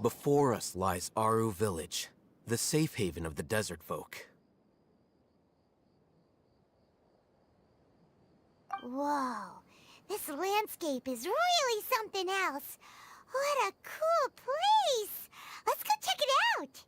Before us lies Aru Village, the safe haven of the desert folk. Whoa, this landscape is really something else. What a cool place! Let's go check it out!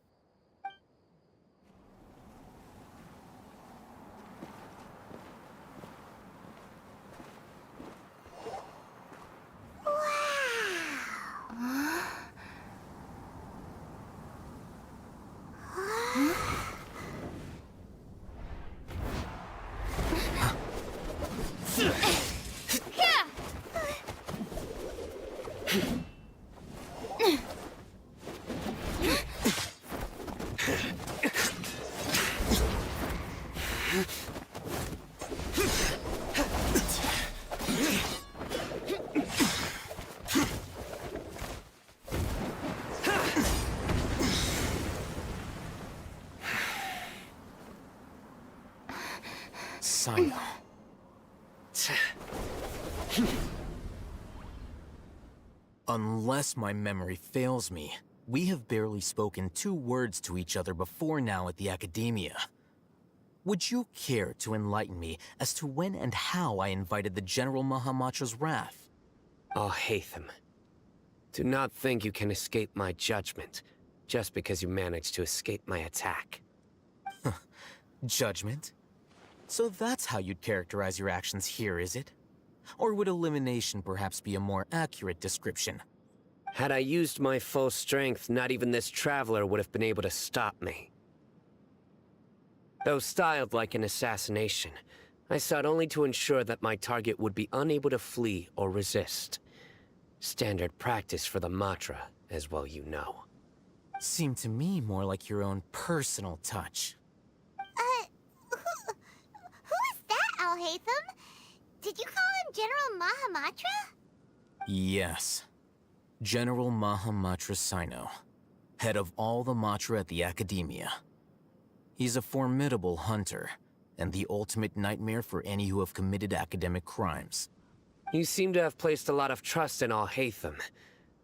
Sino. Unless my memory fails me, we have barely spoken 2 words to each other before now at the Academia. Would you care to enlighten me as to when and how I invited the General Mahamatra's wrath? Hatham, do not think you can escape my judgment just because you managed to escape my attack. Judgment? So that's how you'd characterize your actions here, is it? Or would elimination perhaps be a more accurate description? Had I used my full strength, not even this traveler would have been able to stop me. Though styled like an assassination, I sought only to ensure that my target would be unable to flee or resist. Standard practice for the Matra, as well you know. Seemed to me more like your own personal touch. Who is that, Al-Haytham? Did you call him General Mahamatra? Yes. General Mahamatra Sino, head of all the Matra at the Academia. He's a formidable hunter, and the ultimate nightmare for any who have committed academic crimes. You seem to have placed a lot of trust in Al-Haytham,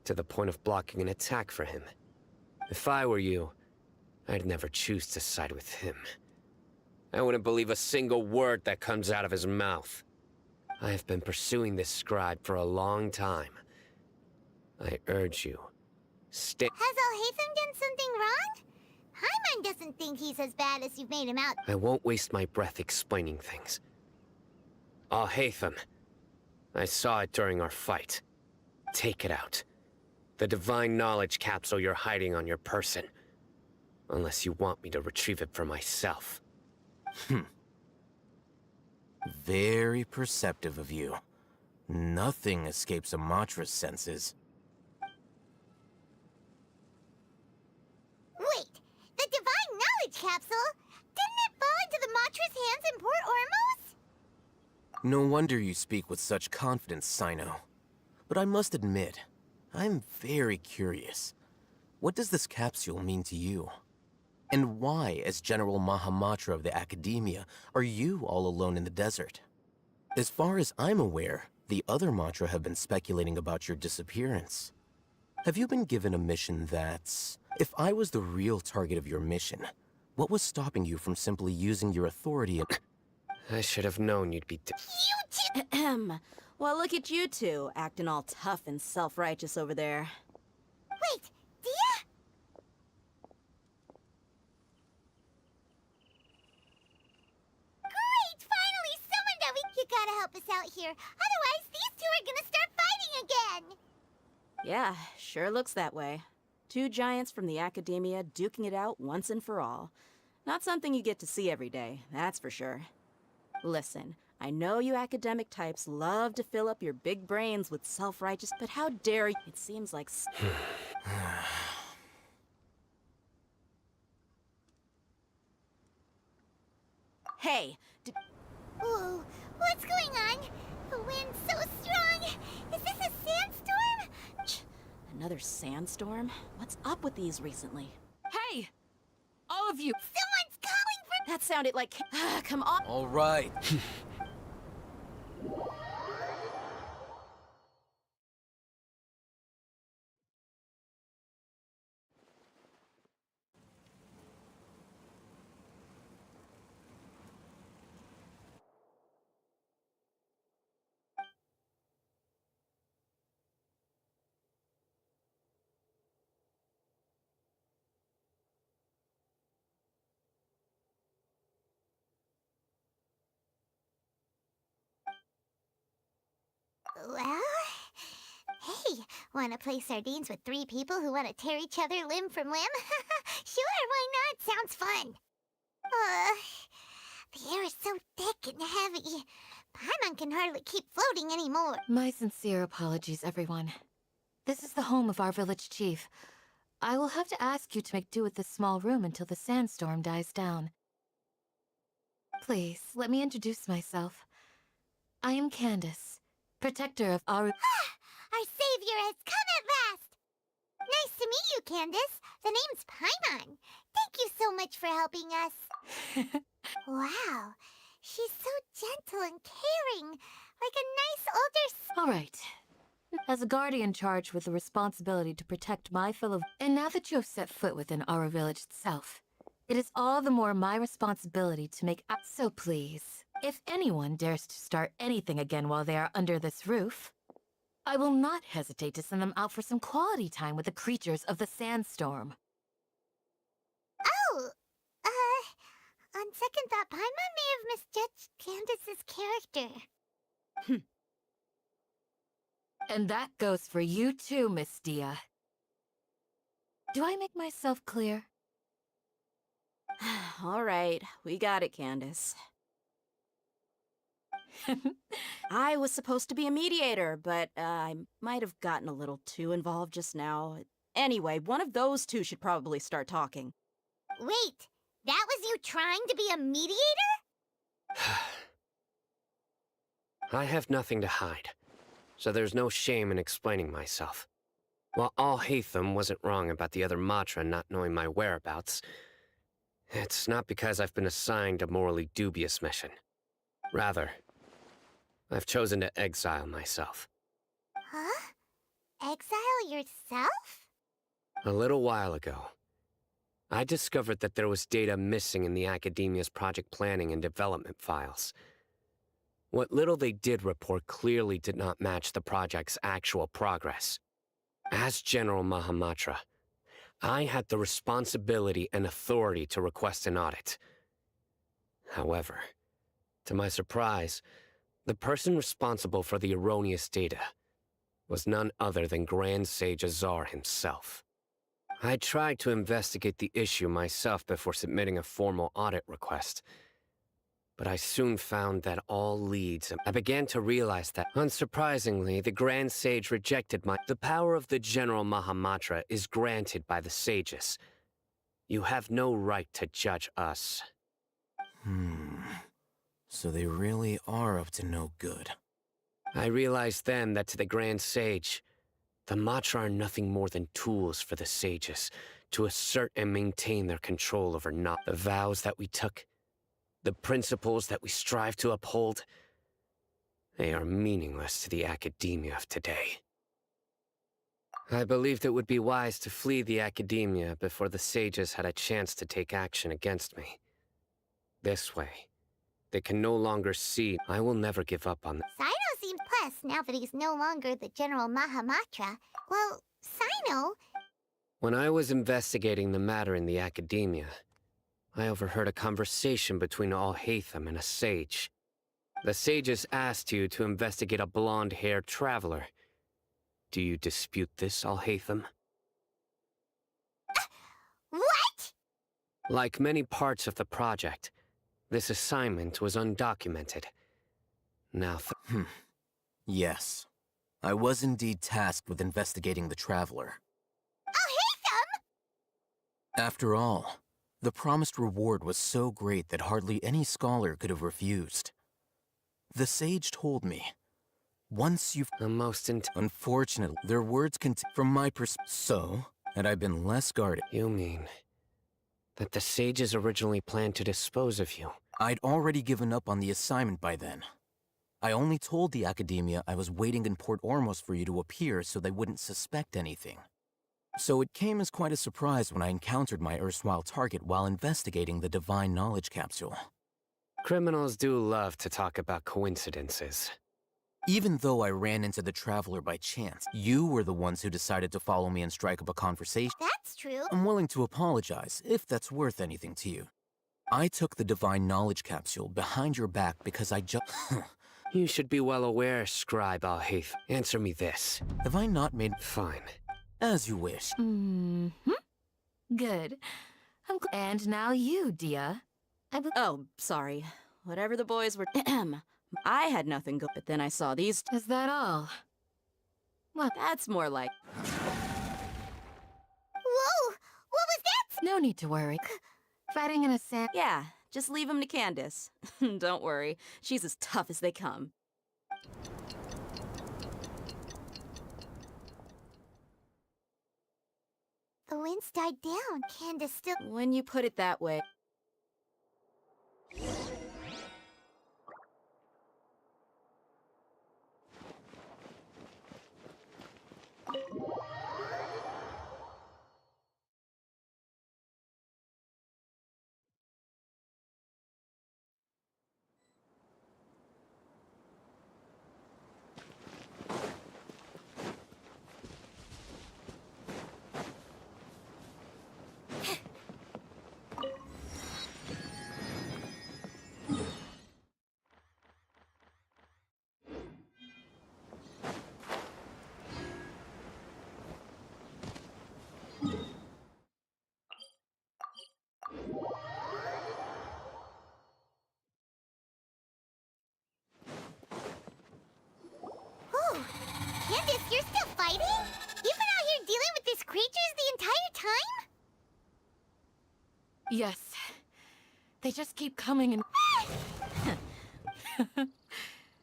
to the point of blocking an attack for him. If I were you, I'd never choose to side with him. I wouldn't believe a single word that comes out of his mouth. I have been pursuing this scribe for a long time. I urge you, stay— Has Al-Haytham done something wrong? Hyman doesn't think he's as bad as you've made him out. I won't waste my breath explaining things. Al-Haytham, I saw it during our fight. Take it out. The divine knowledge capsule you're hiding on your person. Unless you want me to retrieve it for myself. Very perceptive of you. Nothing escapes a Matra's senses. Wait, the divine knowledge capsule? Didn't it fall into the Matra's hands in Port Ormos? No wonder you speak with such confidence, Sino. But I must admit, I'm very curious. What does this capsule mean to you? And why, as General Mahamatra of the Academia, are you all alone in the desert? As far as I'm aware, the other Matra have been speculating about your disappearance. Have you been given a mission that's— if I was the real target of your mission, what was stopping you from simply using your authority and— I should have known you'd be— You two— Ahem. Well, look at you two, acting all tough and self-righteous over there. Wait, Dia? Great! Finally, someone that you gotta help us out here. Otherwise, these two are gonna start fighting again. Yeah, sure looks that way. 2 giants from the Academia duking it out once and for all. Not something you get to see every day, that's for sure. Listen, I know you academic types love to fill up your big brains with self-righteous, but how dare you? It seems like... Hey, Whoa, what's going on? The wind's so strong. Is this a sandstorm? another sandstorm? What's up with these recently? Hey! All of you! Someone's calling for... That sounded like... come on! All right. Well... Hey, wanna play sardines with 3 people who wanna tear each other limb from limb? Sure, why not? Sounds fun. The air is so thick and heavy. Paimon can hardly keep floating anymore. My sincere apologies, everyone. This is the home of our village chief. I will have to ask you to make do with this small room until the sandstorm dies down. Please, let me introduce myself. I am Candace, protector of our... Our savior has come at last! Nice to meet you, Candace. The name's Paimon. Thank you so much for helping us. Wow, she's so gentle and caring, like a nice older... All right. As a guardian charged with the responsibility to protect my fellow... And now that you have set foot within our village itself, it is all the more my responsibility to make... So please, if anyone dares to start anything again while they are under this roof, I will not hesitate to send them out for some quality time with the creatures of the sandstorm. Oh, on second thought, Paimon may have misjudged Candace's character. And that goes for you too, Miss Dia. Do I make myself clear? All right, we got it, Candace. I was supposed to be a mediator, but I might have gotten a little too involved just now. Anyway, one of those two should probably start talking. Wait, that was you trying to be a mediator? I have nothing to hide, so there's no shame in explaining myself. While Al-Haytham wasn't wrong about the other Matra not knowing my whereabouts, it's not because I've been assigned a morally dubious mission. Rather, I've chosen to exile myself. Huh? Exile yourself? A little while ago, I discovered that there was data missing in the Academia's project planning and development files. What little they did report clearly did not match the project's actual progress. As General Mahamatra, I had the responsibility and authority to request an audit. However, to my surprise, the person responsible for the erroneous data was none other than Grand Sage Azar himself. I tried to investigate the issue myself before submitting a formal audit request, but I soon found that all leads... I began to realize that, unsurprisingly, the Grand Sage rejected The power of the General Mahamatra is granted by the sages. You have no right to judge us. So they really are up to no good. I realized then that to the Grand Sage, the Matra are nothing more than tools for the sages to assert and maintain their control over not the vows that we took, the principles that we strive to uphold. They are meaningless to the academia of today. I believed it would be wise to flee the academia before the sages had a chance to take action against me. This way, they can no longer see. I will never give up on them. Sino seemed pressed now that he's no longer the General Mahamatra. Well, Sino... When I was investigating the matter in the academia, I overheard a conversation between Al-Haytham and a sage. The sages asked you to investigate a blonde-haired traveler. Do you dispute this, Al-Haytham? What? Like many parts of the project, this assignment was undocumented. Now Yes. I was indeed tasked with investigating the Traveler. Al-Haytham! After all, The promised reward was so great that hardly any scholar could have refused. The sage told me, once you've... The most Unfortunately, their words from my So, had I been less guarded, You mean that the sages originally planned to dispose of you? I'd already given up on the assignment by then. I only told the Academia I was waiting in Port Ormos for you to appear so they wouldn't suspect anything. So it came as quite a surprise when I encountered my erstwhile target while investigating the Divine Knowledge Capsule. Criminals do love to talk about coincidences. Even though I ran into the Traveler by chance, you were the ones who decided to follow me and strike up a conversation. That's true. I'm willing to apologize, if that's worth anything to you. I took the Divine Knowledge Capsule behind your back because I just... You should be well aware, Scribe Alhaith. Answer me this. Have I not made... Fine. As you wish. Good. And now you, Dia. Oh, sorry. Whatever the boys were... I had nothing good, but then I saw these... Is that all? Well, That's more like... Whoa! What was that? no need to worry. Fighting in a sand... Yeah, just leave them to Candace. Don't worry, she's as tough as they come. The winds died down. Candace still... When you put it that way... Whew. Candace, you're still fighting? You've been out here dealing with these creatures the entire time? Yes. They just keep coming and...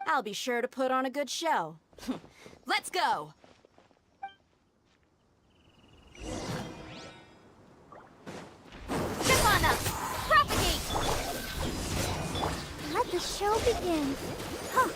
I'll be sure to put on a good show. Let's go! Step on up! Propagate! Let the show begin. Huh.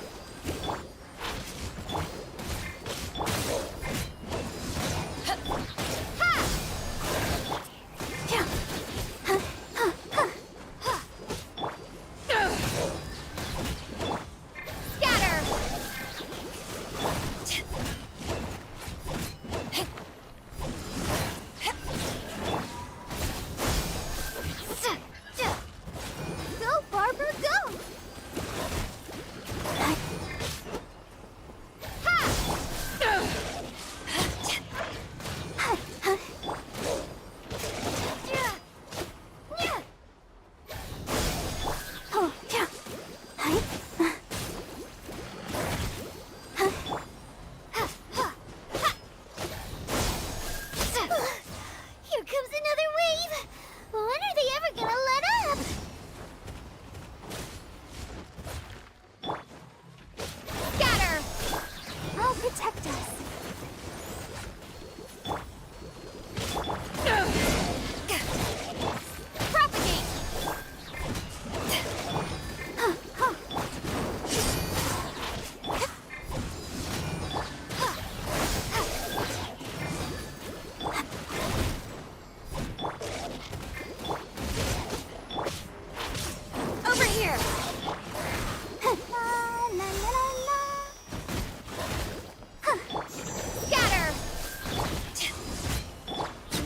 Go, Barber, go! Here comes another wave! When are they ever gonna let up? Scatter! I'll protect us. Propagate! Over here! La, la, la, la. Scatter!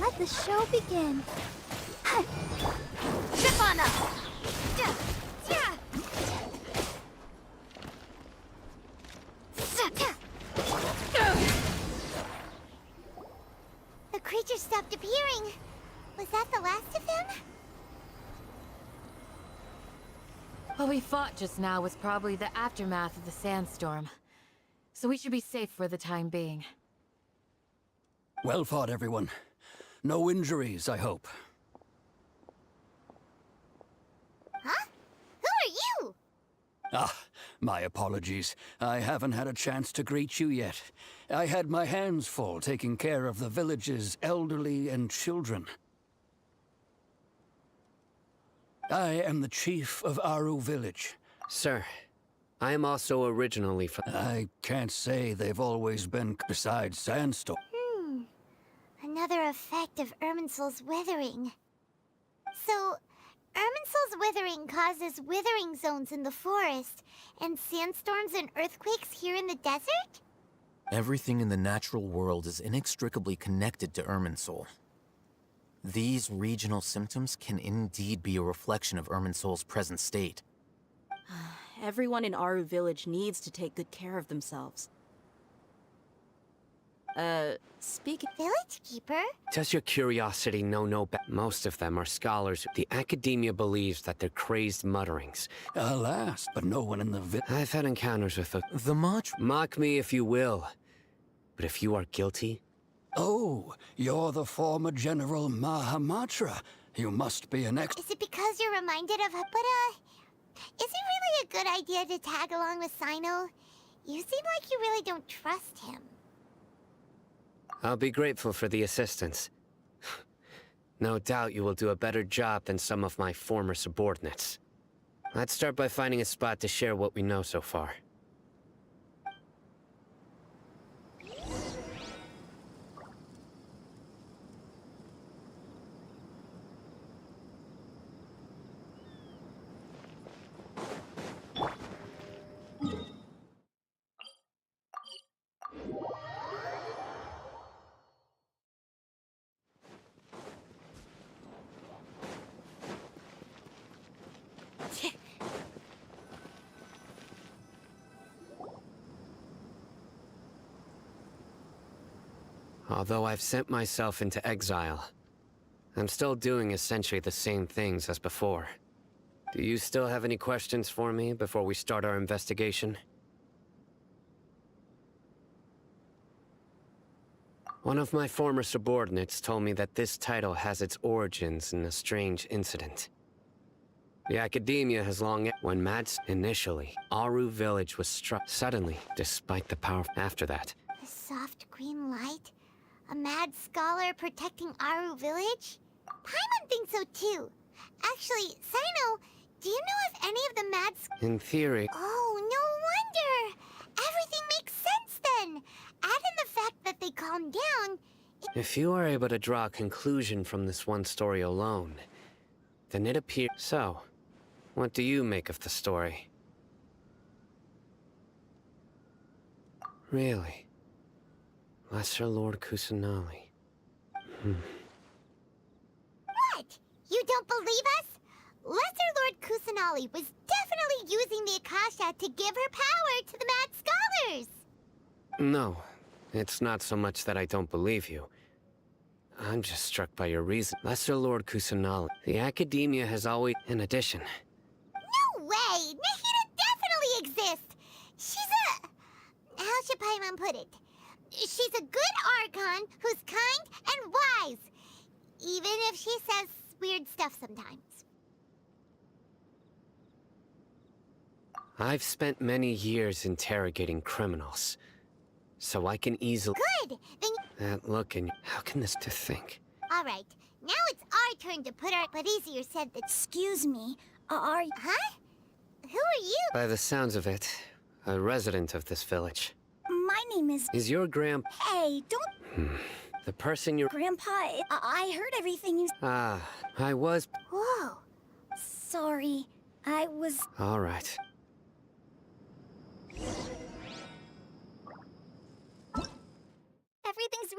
Let the show begin. Zip on up! Yeah. Yeah. The creature stopped appearing. Was that the last of them? What we fought just now was probably the aftermath of the sandstorm. So we should be safe for the time being. Well fought, everyone. No injuries, I hope. Ah, my apologies. I haven't had a chance to greet you yet. I had my hands full taking care of the village's elderly and children. I am the chief of Aru village. Sir, I am also originally from... I can't say they've always been besides sandstorm. Another effect of Irminsul's withering. So, Irminsul's withering causes withering zones in the forest, and sandstorms and earthquakes here in the desert? Everything in the natural world is inextricably connected to Irminsul. These regional symptoms can indeed be a reflection of Irminsul's present state. Everyone in Aru village needs to take good care of themselves. Speaking... Village Keeper? Does your curiosity know no better? Most of them are scholars. The academia believes that they're crazed mutterings. Alas, but no one in the village. I've had encounters with the... The Mach... Mock me if you will. But if you are guilty, Oh, you're the former General Mahamatra. You must be an ex- Is it because you're reminded of her? But, is it really a good idea to tag along with Sino? You seem like you really don't trust him. I'll be grateful for the assistance. No doubt you will do a better job than some of my former subordinates. Let's start by finding a spot to share what we know so far. Although I've sent myself into exile, I'm still doing essentially the same things as before. Do you still have any questions for me before we start our investigation? One of my former subordinates told me that this title has its origins in a strange incident. The academia has long... When Mads initially, Aru village was struck suddenly, despite the power... After that, The soft green light? A mad scholar protecting Aru village? Paimon thinks so too. Actually, Sino, do you know if any of the mad in theory... Oh, no wonder! Everything makes sense then! Add in the fact that they calmed down... If you are able to draw a conclusion from this one story alone, then it appears... So, what do you make of the story? Really? Lesser Lord Kusanali. What? You don't believe us? Lesser Lord Kusanali was definitely using the Akasha to give her power to the mad scholars! No, it's not so much that I don't believe you. I'm just struck by your reason. Lesser Lord Kusanali. The academia has always... In addition, No way! Nahida definitely exists! She's a... How should Paimon put it? She's a good Archon who's kind and wise. Even if she says weird stuff sometimes. I've spent many years interrogating criminals, so I can easily... Good! Then... That look in... How can this to think? Alright, now it's our turn to put our... But easier said than... Excuse me, are you... Huh? Who are you? By the sounds of it, a resident of this village. My name is... Is your grand... Hey, don't... The person you're... Grandpa, I heard everything you... Ah, I was... Whoa. Sorry, I was... All right. Everything's...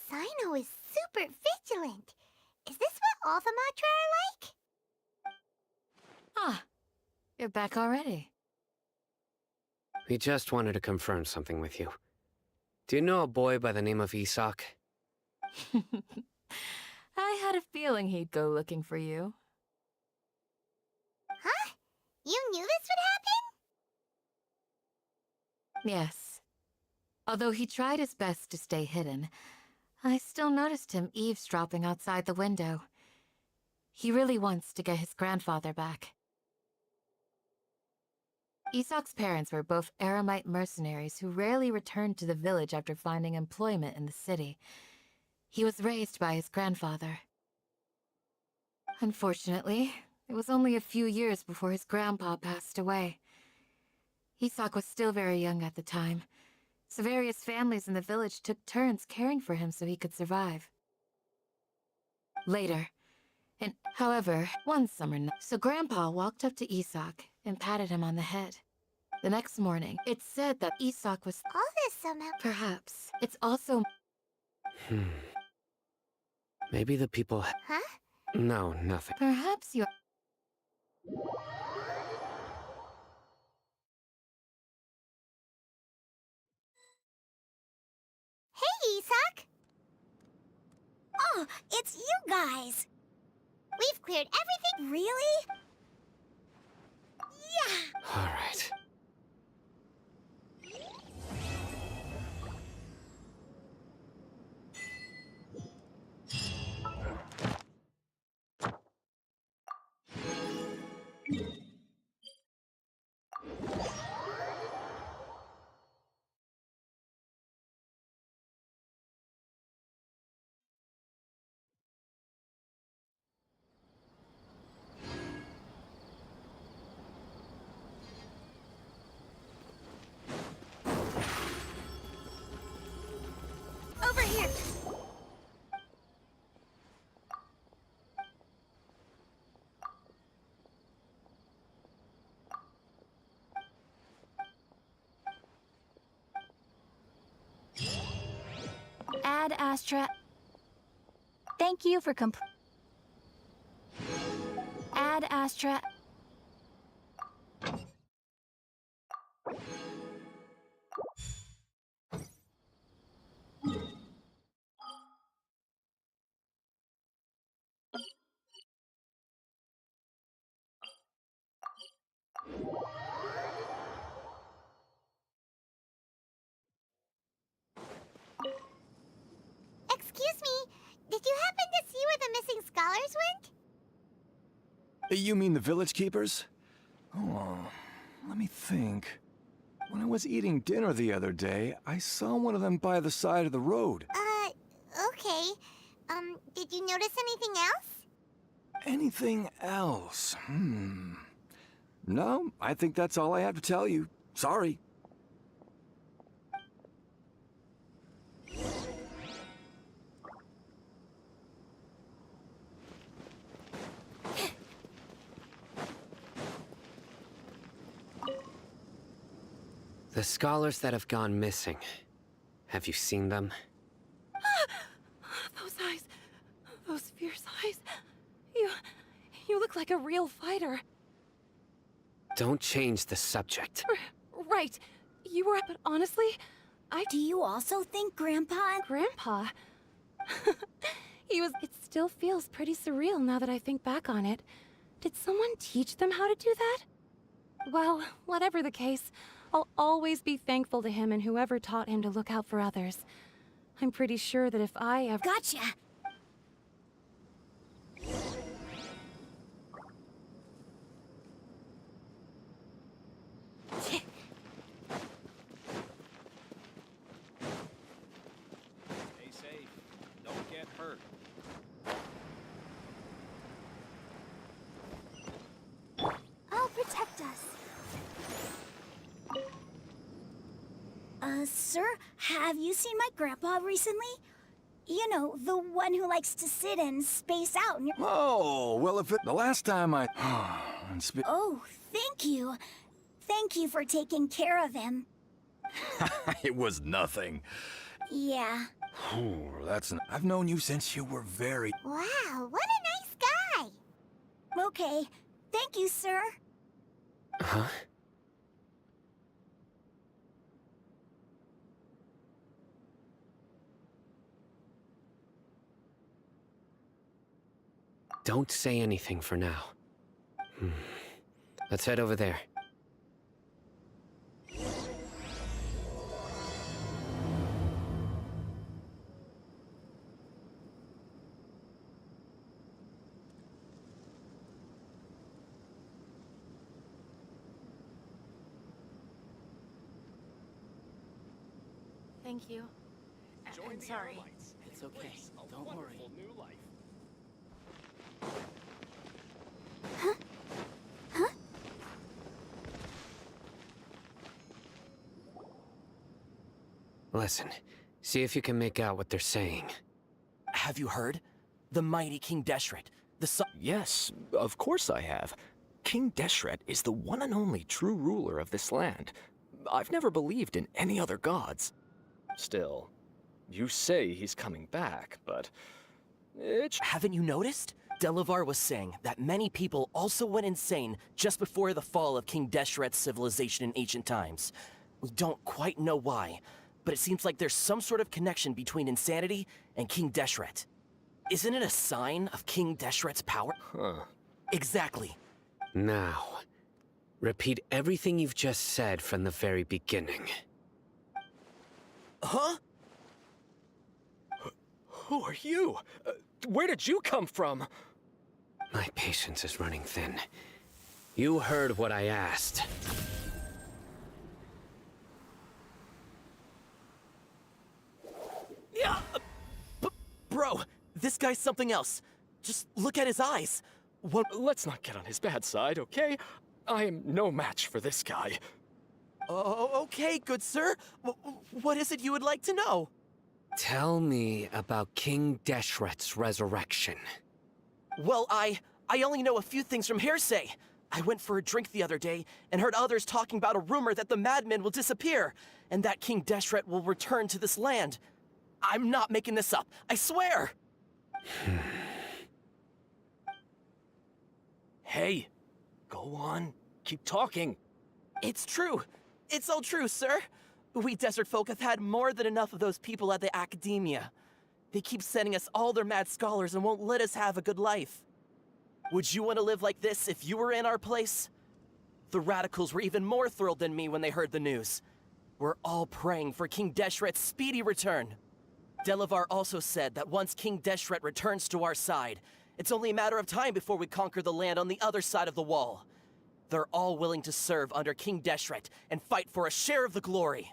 Sino is super vigilant. Is this what all the Matra are like? Ah, you're back already. We just wanted to confirm something with you. Do you know a boy by the name of Isak? I had a feeling he'd go looking for you. Huh? You knew this would happen? Yes. Although he tried his best to stay hidden, I still noticed him eavesdropping outside the window. He really wants to get his grandfather back. Isak's parents were both Aramite mercenaries who rarely returned to the village after finding employment in the city. He was raised by his grandfather. Unfortunately, it was only a few years before his grandpa passed away. Isak was still very young at the time, so various families in the village took turns caring for him so he could survive. Later, however, one summer night, so Grandpa walked up to Isak and patted him on the head. The next morning, it's said that Isak was... All this somehow... Perhaps. It's also... Maybe the people... Huh? No, nothing. Perhaps you're... Hey, Isak! Oh, it's you guys! We've cleared everything... Really? Yeah! All right. Over here! Ad Astra. Thank you for Ad Astra. Excuse me, did you happen to see where the missing scholars went? You mean the village keepers? Oh, let me think. When I was eating dinner the other day, I saw one of them by the side of the road. Okay. Did you notice anything else? Anything else? No, I think that's all I have to tell you. Sorry. The scholars that have gone missing. Have you seen them? Those eyes. Those fierce eyes. You look like a real fighter. Don't change the subject. Right. You were... But honestly, Do you also think Grandpa... Grandpa... It still feels pretty surreal now that I think back on it. Did someone teach them how to do that? Well, whatever the case, I'll always be thankful to him and whoever taught him to look out for others. I'm pretty sure that if I ever... Gotcha! Stay safe. Don't get hurt. I'll protect us. Sir, have you seen my grandpa recently? You know, the one who likes to sit and space out near... Oh, well, if it... The last time I... Oh, thank you. Thank you for taking care of him. It was nothing. Yeah. Ooh, I've known you since you were very... Wow, what a nice guy! Okay. Thank you, sir. Huh? Don't say anything for now. Let's head over there. Thank you. Join I'm the sorry. Airlights. It's okay. Embrace a Don't worry. wonderful new life. Listen, see if you can make out what they're saying. Have you heard? The mighty King Deshret, the son— Yes, of course I have. King Deshret is the one and only true ruler of this land. I've never believed in any other gods. Still, you say he's coming back, but Haven't you noticed? Delavar was saying that many people also went insane just before the fall of King Deshret's civilization in ancient times. We don't quite know why, but it seems like there's some sort of connection between insanity and King Deshret. Isn't it a sign of King Deshret's power? Huh. Exactly. Now, repeat everything you've just said from the very beginning. Huh? Who are you? Where did you come from? My patience is running thin. You heard what I asked. Yeah! Bro, this guy's something else. Just look at his eyes. What— Let's not get on his bad side, okay? I am no match for this guy. Oh, okay, good sir. What is it you would like to know? Tell me about King Deshret's resurrection. Well, I only know a few things from hearsay. I went for a drink the other day and heard others talking about a rumor that the madmen will disappear and that King Deshret will return to this land. I'm not making this up, I swear! Hey, go on. Keep talking. It's true. It's all true, sir. We desert folk have had more than enough of those people at the academia. They keep sending us all their mad scholars and won't let us have a good life. Would you want to live like this if you were in our place? The radicals were even more thrilled than me when they heard the news. We're all praying for King Deshret's speedy return. Delavar also said that once King Deshret returns to our side, it's only a matter of time before we conquer the land on the other side of the wall. They're all willing to serve under King Deshret and fight for a share of the glory.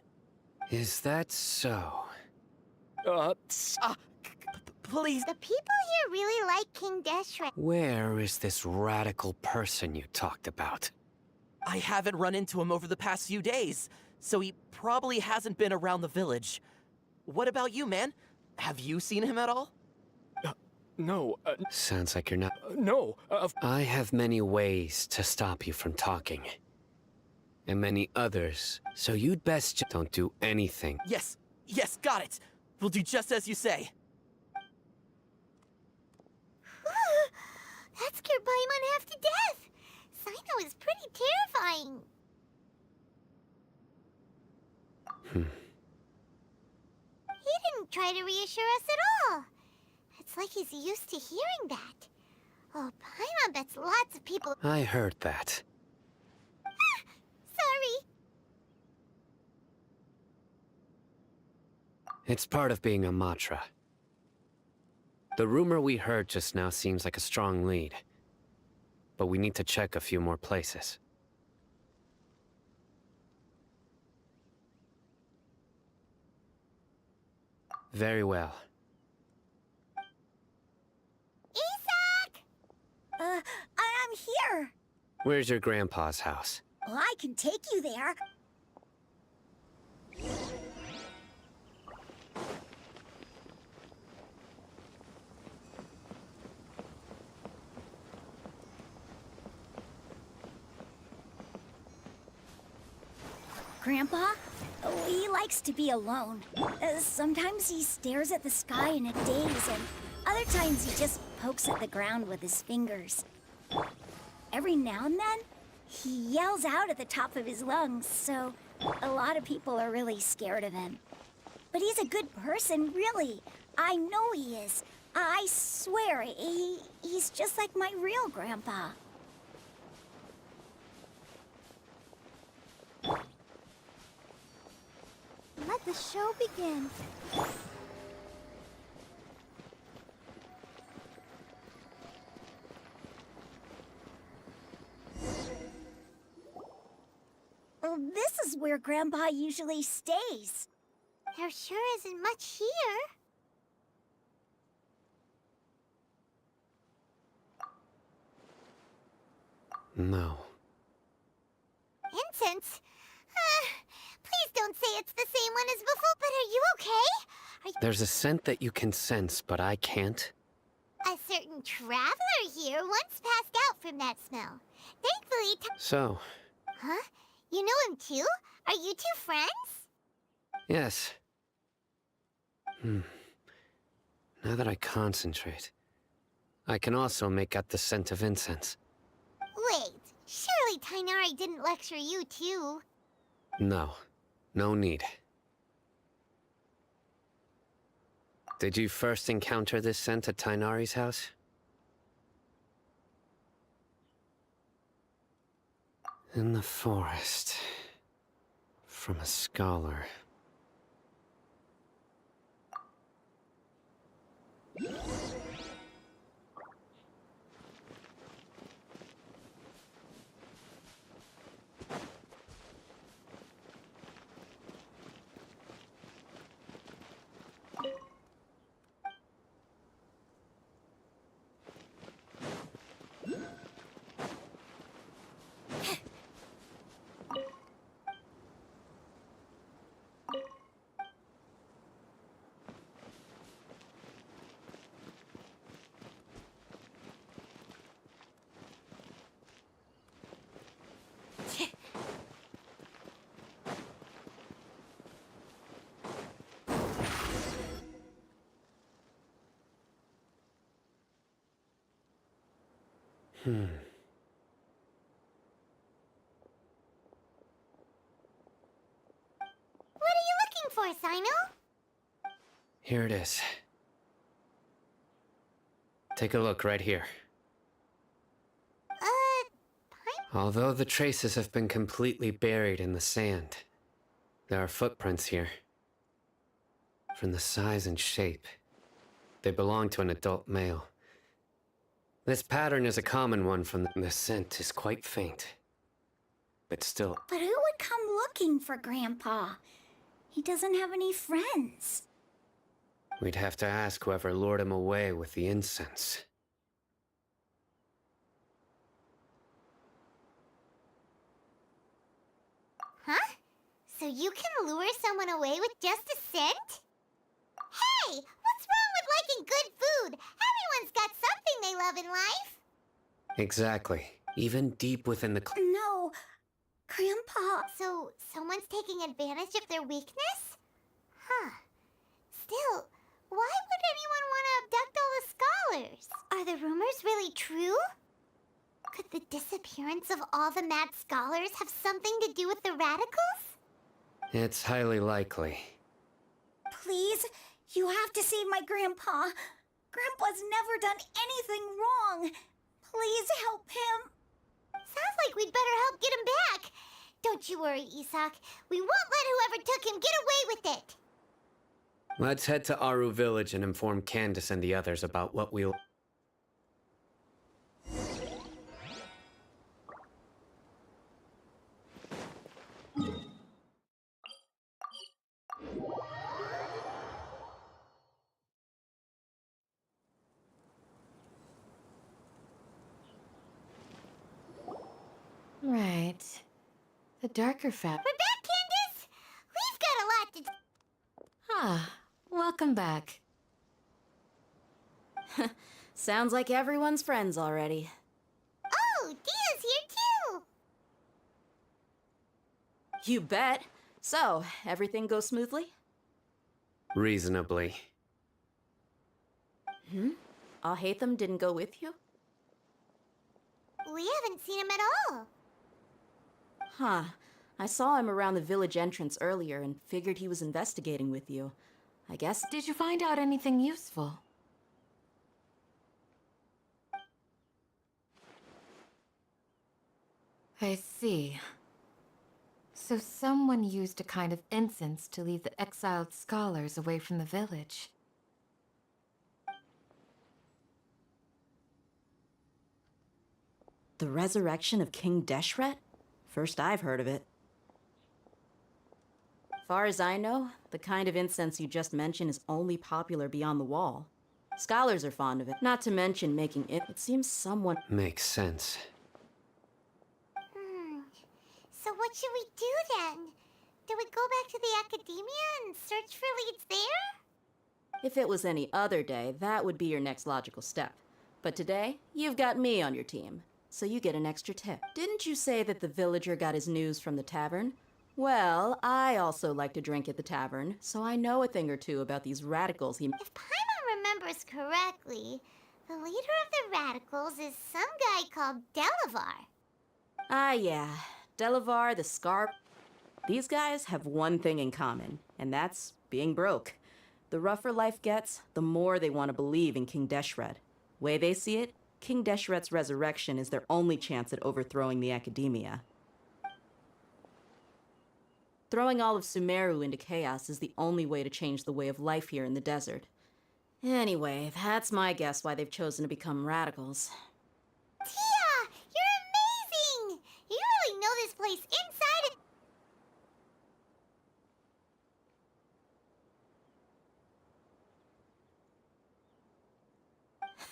Is that so? Please. The people here really like King Deshret. Where is this radical person you talked about? I haven't run into him over the past few days, so he probably hasn't been around the village. What about you, man? Have you seen him at all? No, Sounds like you're not. no, I have many ways to stop you from talking. And many others, so you'd best don't do anything. Yes, got it. We'll do just as you say. That scared Paimon half to death. Sino is pretty terrifying. He didn't try to reassure us at all. It's like he's used to hearing that. Oh, Paimon bets lots of people... I heard that. Sorry. It's part of being a Matra. The rumor we heard just now seems like a strong lead. But we need to check a few more places. Very well. Isak! I'm here. Where's your grandpa's house? Well, I can take you there. Grandpa? Oh, he likes to be alone. Sometimes he stares at the sky in a daze, and other times he just pokes at the ground with his fingers. Every now and then, he yells out at the top of his lungs, so a lot of people are really scared of him. But he's a good person, really. I know he is. I swear, he's just like my real grandpa. Let the show begin. Well, this is where Grandpa usually stays. There sure isn't much here. No. Incense? Please don't say it's the same one as before, but are you okay? There's a scent that you can sense, but I can't. A certain traveler here once passed out from that smell. Thankfully, So, Huh? You know him too? Are you two friends? yes. Now that I concentrate, I can also make out the scent of incense. Wait, surely Tainari didn't lecture you too. No. No need. Did you first encounter this scent at Tainari's house? In the forest. From a scholar. What are you looking for, Sino? Here it is. Take a look right here. Although the traces have been completely buried in the sand, there are footprints here. From the size and shape, they belong to an adult male. This pattern is a common one from the scent is quite faint. But still, But who would come looking for Grandpa? He doesn't have any friends. we'd have to ask whoever lured him away with the incense. Huh? So you can lure someone away with just a scent? Hey! What's wrong with liking good food? Everyone's got something they love in life. Exactly. Even deep within the No, Grandpa. So, someone's taking advantage of their weakness? Huh. Still, why would anyone want to abduct all the scholars? Are the rumors really true? Could the disappearance of all the mad scholars have something to do with the radicals? It's highly likely. Please, you have to save my Grandpa. Grandpa's never done anything wrong. Please help him. Sounds like we'd better help get him back. Don't you worry, Isak. We won't let whoever took him get away with it. Let's head to Aru Village and inform Candace and the others about what we'll... Right. The darker fabric. We're back, Candace! We've got a lot to... Ah, welcome back. Sounds like everyone's friends already. Oh, Dia's here too! You bet. So, everything goes smoothly? Reasonably. Al-Haytham didn't go with you? We haven't seen him at all. Huh. I saw him around the village entrance earlier and figured he was investigating with you. I guess. Did you find out anything useful? I see. So someone used a kind of incense to lead the exiled scholars away from the village. The resurrection of King Deshret? First I've heard of it. Far as I know, the kind of incense you just mentioned is only popular beyond the wall. Scholars are fond of it, not to mention making it. It seems someone. Makes sense. So what should we do then? Do we go back to the academia and search for leads there? If it was any other day, that would be your next logical step. But today, you've got me on your team, so you get an extra tip. Didn't you say that the villager got his news from the tavern? Well, I also like to drink at the tavern, so I know a thing or two about these radicals he... If Paimon remembers correctly, the leader of the radicals is some guy called Delavar. Ah, yeah. Delavar, the Scar... These guys have one thing in common, and that's being broke. The rougher life gets, the more they want to believe in King Deshret. Way they see it, King Deshret's resurrection is their only chance at overthrowing the academia. Throwing all of Sumeru into chaos is the only way to change the way of life here in the desert. Anyway, that's my guess why they've chosen to become radicals. Tia! You're amazing! You really know this place inside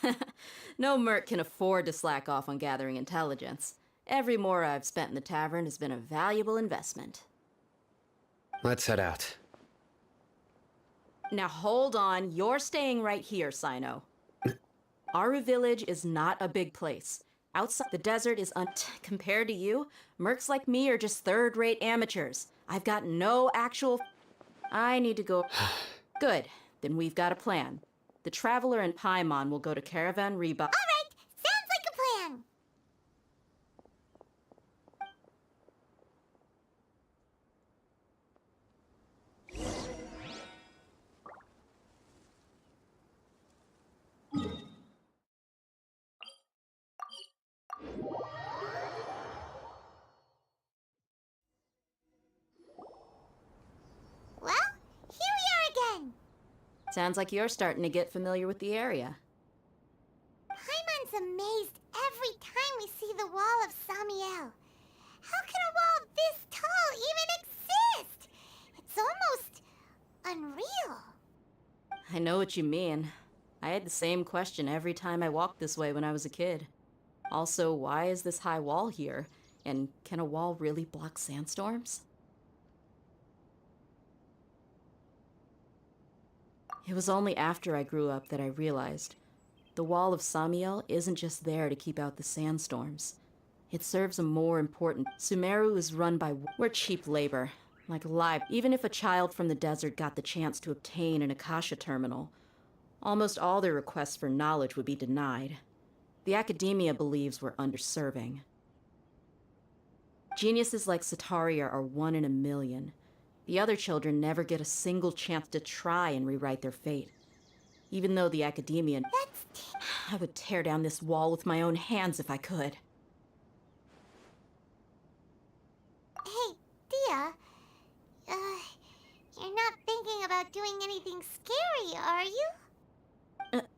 and... No merc can afford to slack off on gathering intelligence. Every more I've spent in the tavern has been a valuable investment. Let's head out. Now hold on, you're staying right here, Sino. Aru Village is not a big place. Outside the desert is compared to you, mercs like me are just third-rate amateurs. I've got no actual... I need to go... Good, then we've got a plan. The Traveler and Paimon will go to Caravan Reba... All right, sounds like a plan. Well, here we are again. Sounds like you're starting to get familiar with the area. Paimon's amazed every time we see the wall of Samiel. How can a wall this tall even exist? It's almost unreal. I know what you mean. I had the same question every time I walked this way when I was a kid. Also, why is this high wall here? And can a wall really block sandstorms? It was only after I grew up that I realized the Wall of Samiel isn't just there to keep out the sandstorms. It serves a more important... Sumeru is run by... We're cheap labor. Like live. Even if a child from the desert got the chance to obtain an Akasha terminal, almost all their requests for knowledge would be denied. The academia believes we're underserving. Geniuses like Sataria are 1 in a million. The other children never get a single chance to try and rewrite their fate. Even though the academia... I would tear down this wall with my own hands if I could. Hey, Dia. You're not thinking about doing anything scary, are you?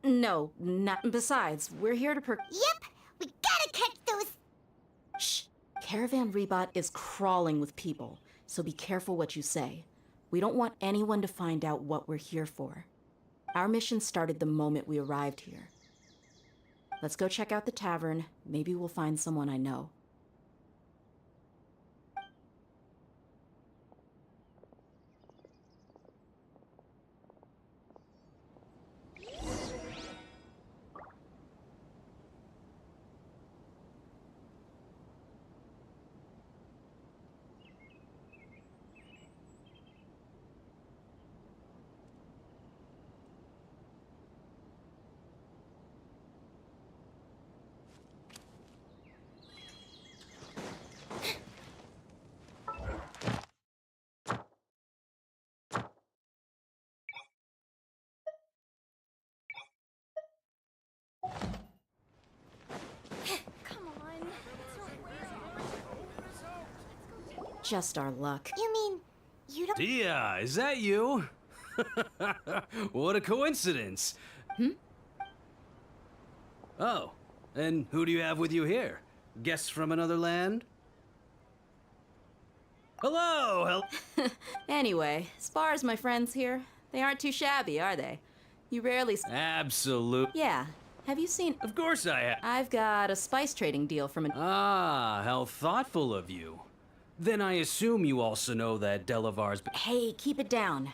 No, not... Besides, we're here to Yep, we gotta catch those... Shh! Caravan Rebot is crawling with people, so be careful what you say. We don't want anyone to find out what we're here for. Our mission started the moment we arrived here. Let's go check out the tavern. Maybe we'll find someone I know. Just our luck. You mean, you don't- Dia, is that you? What a coincidence. Oh, and who do you have with you here? Guests from another land? Hello, Anyway, as far as my friends here, they aren't too shabby, are they? You rarely Absolute. Yeah. Have you seen... Of course I have. I've got a spice trading deal from an... Ah, how thoughtful of you. Then I assume you also know that Delavar's... Hey, keep it down.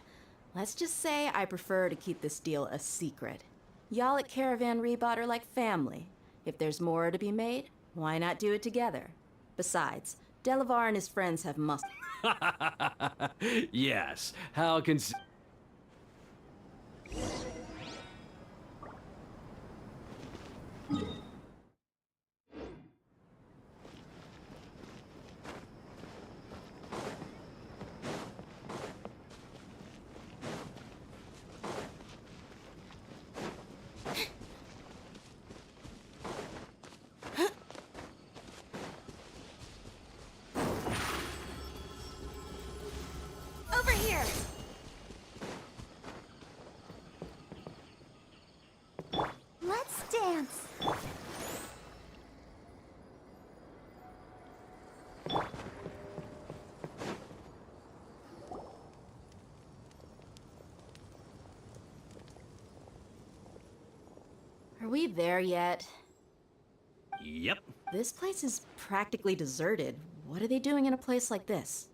Let's just say I prefer to keep this deal a secret. Y'all at Caravan Rebot are like family. If there's more to be made, why not do it together? Besides, Delavar and his friends have must... Yes, how can... Over here! Let's dance. Are we there yet? Yep. This place is practically deserted. What are they doing in a place like this?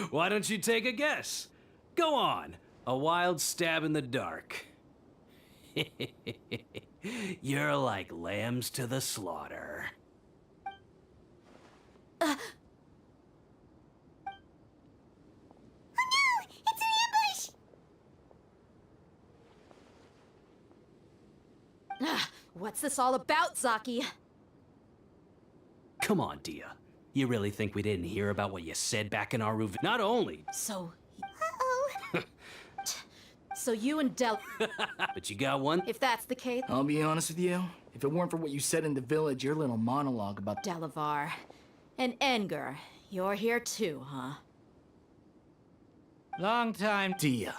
Why don't you take a guess? Go on. A wild stab in the dark. You're like lambs to the slaughter. Oh no! It's an ambush! Ah, what's this all about, Zaki? Come on, Dia. You really think we didn't hear about what you said back in our roof? Not only, So... Uh-oh. So you and Del... but you got one? If that's the case... I'll be honest with you. If it weren't for what you said in the village, your little monologue about Delavar. And Enger. You're here too, huh? long time Dia.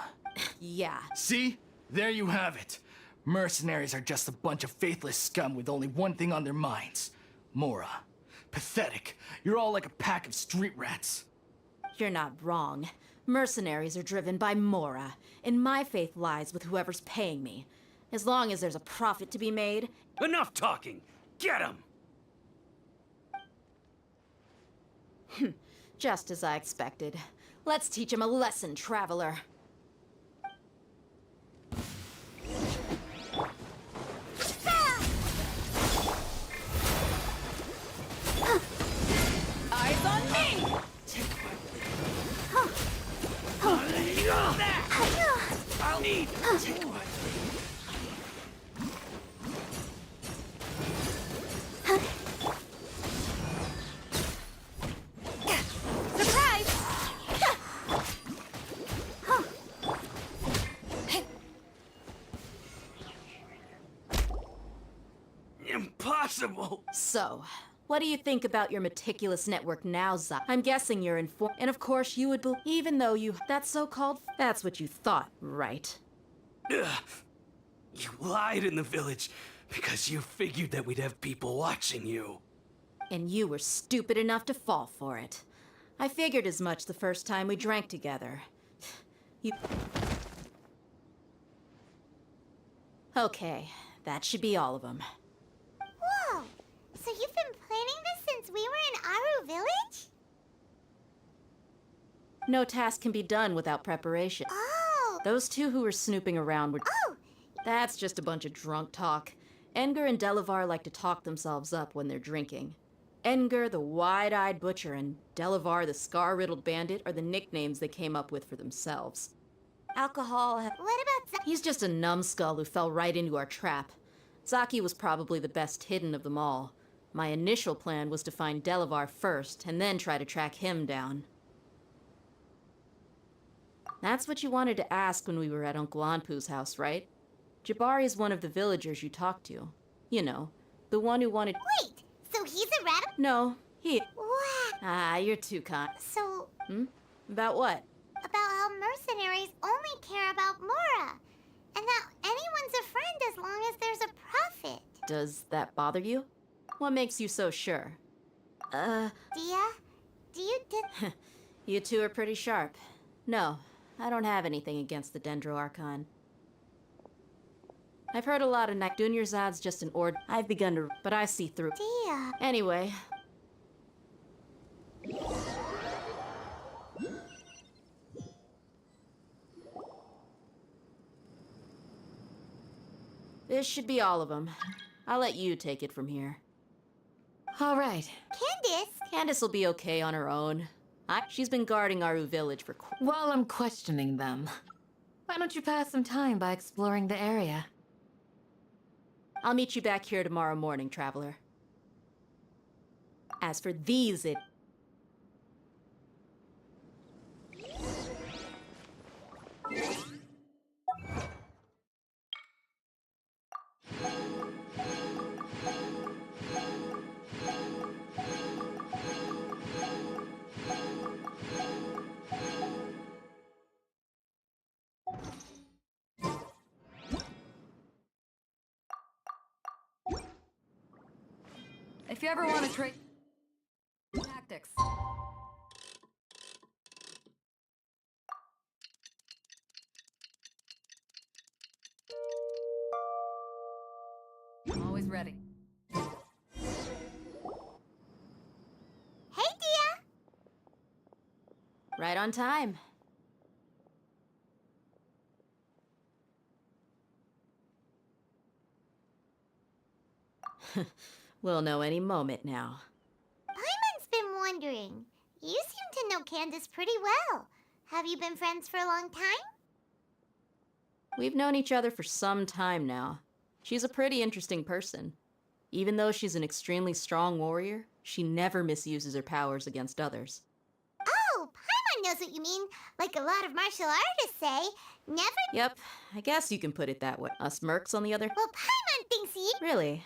Yeah. See? There you have it. Mercenaries are just a bunch of faithless scum with only one thing on their minds. Mora. Pathetic. You're all like a pack of street rats. You're not wrong. Mercenaries are driven by Mora, and my faith lies with whoever's paying me. As long as there's a profit to be made... Enough talking! Get him! Just as I expected. Let's teach him a lesson, traveler. Eyes on me! I'll need. Surprise! Impossible! So, what do you think about your meticulous network now, Zak? I'm guessing you're informed. And of course, you would believe, even though you... That so-called... That's what you thought, right? Ugh. You lied in the village because you figured that we'd have people watching you. And you were stupid enough to fall for it. I figured as much the first time we drank together. You... Okay, that should be all of them. Whoa! So you've been planning this since we were in Aru Village? No task can be done without preparation. Oh! Those two who were snooping around were... Oh! That's just a bunch of drunk talk. Enger and Delavar like to talk themselves up when they're drinking. Enger, the wide-eyed butcher, and Delavar, the scar-riddled bandit, are the nicknames they came up with for themselves. Alcohol... What about Zaki? He's just a numbskull who fell right into our trap. Zaki was probably the best hidden of them all. My initial plan was to find Delavar first, and then try to track him down. That's what you wanted to ask when we were at Uncle Anpu's house, right? Jabari is one of the villagers you talked to. You know, The one who wanted... Wait, so he's a radical? No, he... Wow. Ah, you're too kind. So, About what? about how mercenaries only care about Mora. And that anyone's a friend as long as there's a profit. Does that bother you? What makes you so sure? Dia, do you did... You two are pretty sharp. No, I don't have anything against the Dendro Archon. I've heard a lot of night. Dunyarzad's just an ord. I've begun to, but I see through. Dia. Anyway. This should be all of them. I'll let you take it from here. All right. Candace will be okay on her own. She's been guarding Aru village for While I'm questioning them, why don't you pass some time by exploring the area? I'll meet you back here tomorrow morning, traveler. As for these, If you ever want to trade tactics. I'm always ready. Hey, Dia. right on time. We'll know any moment now. Paimon's been wondering. You seem to know Candace pretty well. Have you been friends for a long time? We've known each other for some time now. She's a pretty interesting person. Even though she's an extremely strong warrior, she never misuses her powers against others. Oh, Paimon knows what you mean. Like a lot of martial artists say. Never... Yep, I guess you can put it that way. Us mercs, on the other... Well, Paimon thinks he... Really?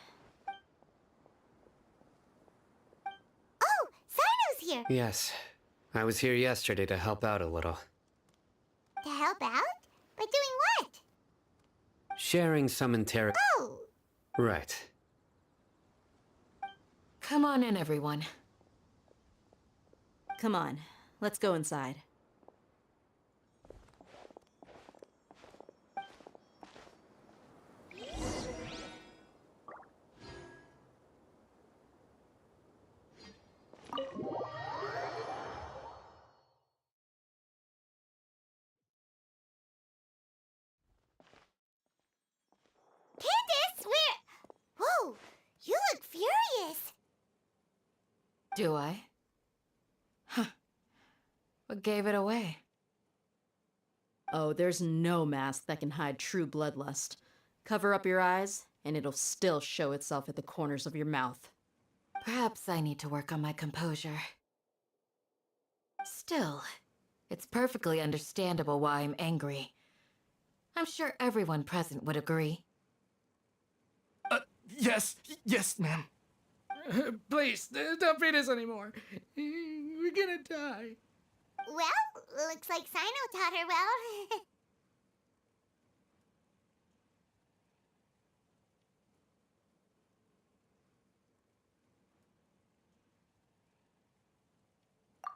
Oh, Sino's here. Yes. I was here yesterday to help out a little. To help out? By doing what? Sharing some Oh. Right. Come on in, everyone. Come on, let's go inside. Candace, whoa, you look furious. Do I? Huh. What gave it away? Oh, there's no mask that can hide true bloodlust. Cover up your eyes, and it'll still show itself at the corners of your mouth. Perhaps I need to work on my composure. Still, it's perfectly understandable why I'm angry. I'm sure everyone present would agree. Yes, ma'am. Please, don't beat us anymore. We're gonna die. Well, looks like Sino taught her well.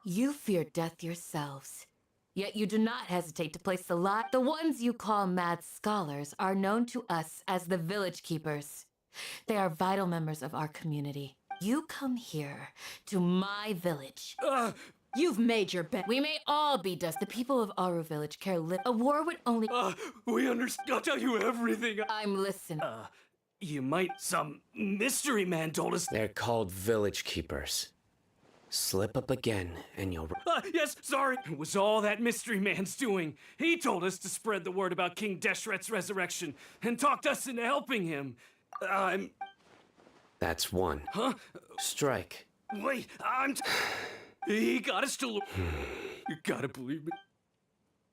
You fear death yourselves. Yet you do not hesitate to place the lie. The ones you call mad scholars are known to us as the Village Keepers. They are vital members of our community. You come here, to my village. You've made your bet. We may all be dust. The people of Aru Village care little. A war would only... We understand. I'll tell you everything. I'm listening. You might... Some mystery man told us... They're called Village Keepers. Slip up again, and you'll... Yes, sorry. It was all that mystery man's doing. He told us to spread the word about King Deshret's resurrection, and talked us into helping him. That's one. Huh? Strike. Wait, He got us to... You gotta believe me.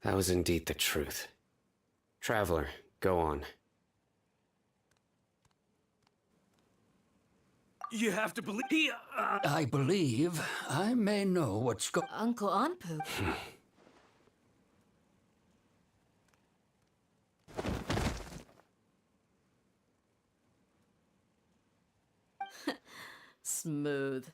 That was indeed the truth. Traveler, go on. You have to believe he, I believe I may know what's Uncle Anpu. Smooth.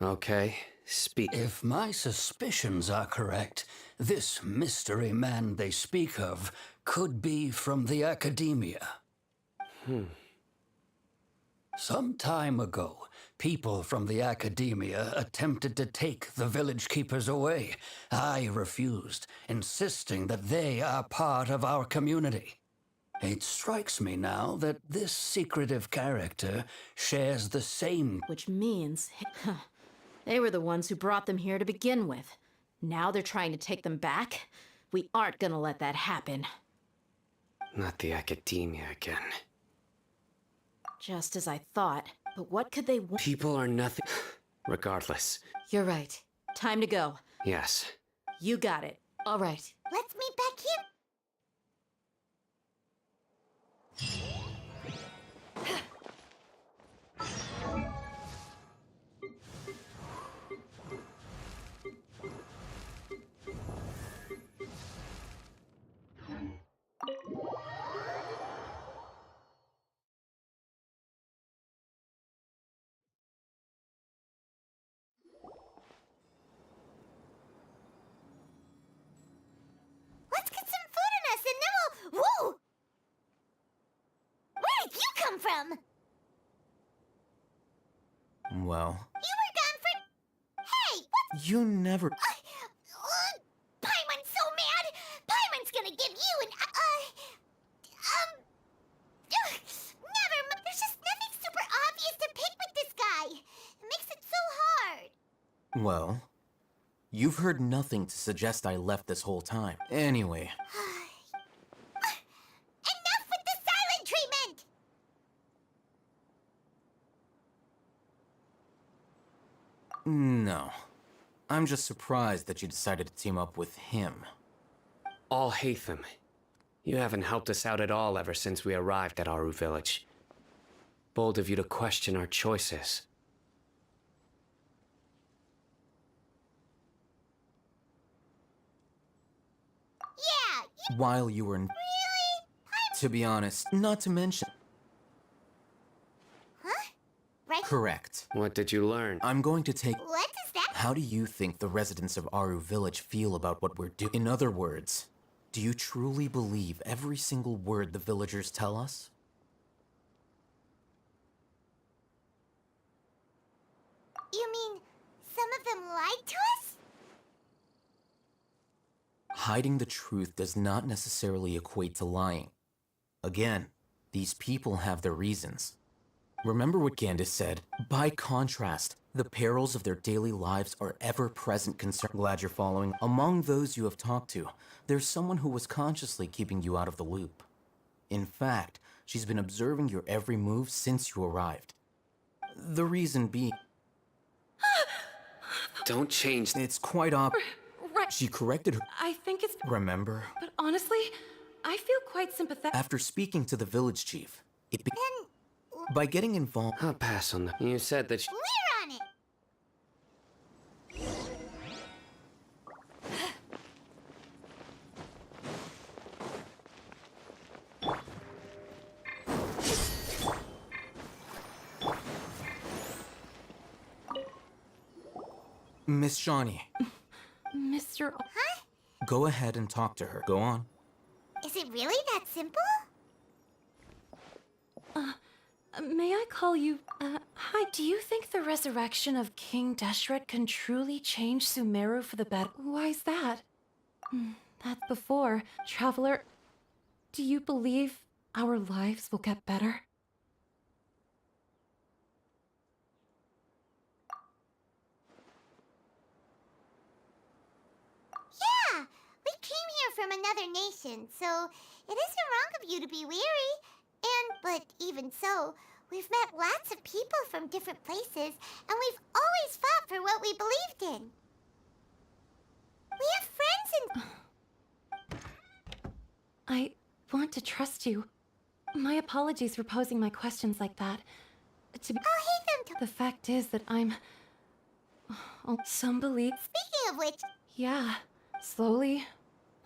Okay, speak. If my suspicions are correct, this mystery man they speak of could be from the Academia. Some time ago, people from the Academia attempted to take the village keepers away. I refused, insisting that they are part of our community. It strikes me now that this secretive character shares the same... Which means they were the ones who brought them here to begin with. Now they're trying to take them back? We aren't gonna let that happen. Not the Academia again. Just as I thought. But what could they want? People are nothing. Regardless. You're right. Time to go. Yes. You got it. All right. Let's meet back here. Let's get some food in us and then we'll... Whoa! Where did you come from? Well, You were gone for... Hey, what? you never... Paimon's so mad! Paimon's gonna give you an... Never mind. There's just nothing super obvious to pick with this guy. It makes it so hard. Well, you've heard nothing to suggest I left this whole time. Anyway, Enough with the silent treatment! no. I'm just surprised that you decided to team up with him. All Hatham. You haven't helped us out at all ever since we arrived at Aru Village. Bold of you to question our choices. Yeah, While you were in... really? To be honest, not to mention... Huh? Right? Correct. What did you learn? I'm going to take... What is that? How do you think the residents of Aru Village feel about what we're doing? In other words, do you truly believe every single word the villagers tell us? You mean some of them lied to us? Hiding the truth does not necessarily equate to lying. Again, these people have their reasons. Remember what Gandis said? By contrast, the perils of their daily lives are ever-present concern. Glad you're following. Among those you have talked to, there's someone who was consciously keeping you out of the loop. In fact, she's been observing your every move since you arrived. The reason being... Don't change. It's quite Right. She corrected her... I think it's... Remember? But honestly, I feel quite sympathetic. After speaking to the village chief, it be... Then By getting involved... I'll pass on that. You said that we're on it. Miss Shawnee, Mr. Huh? go ahead and talk to her. Go on. Is it really that simple? May I call you... hi, do you think the resurrection of King Deshret can truly change Sumeru for the better? Why's that? That's before. Traveler, do you believe our lives will get better? Yeah, we came here from another nation, so it isn't wrong of you to be weary. But even so, we've met lots of people from different places, and we've always fought for what we believed in. We have friends in... I want to trust you. My apologies for posing my questions like that. to be. I'll hate them. The fact is that I'm. Oh, some believe. Speaking of which, Yeah, slowly,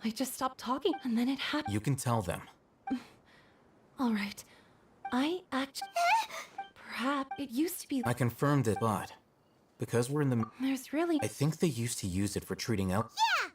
I just stopped talking, and then it happened. You can tell them. All right, I actually. Perhaps it used to be. I confirmed it, but because we're in the... There's really. I think they used to use it for treating out... yeah.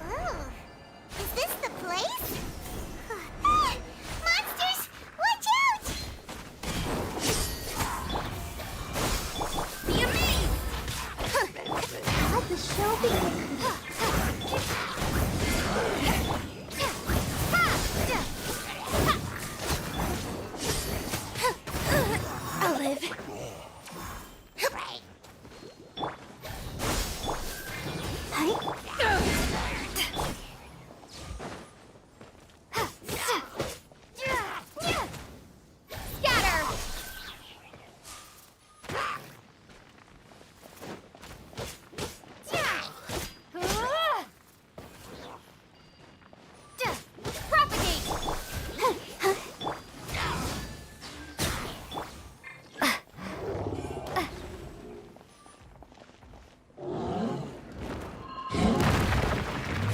Oh, is this the place? Monsters, watch out! Be amazed! Let the show begin. I'll live. Scatter!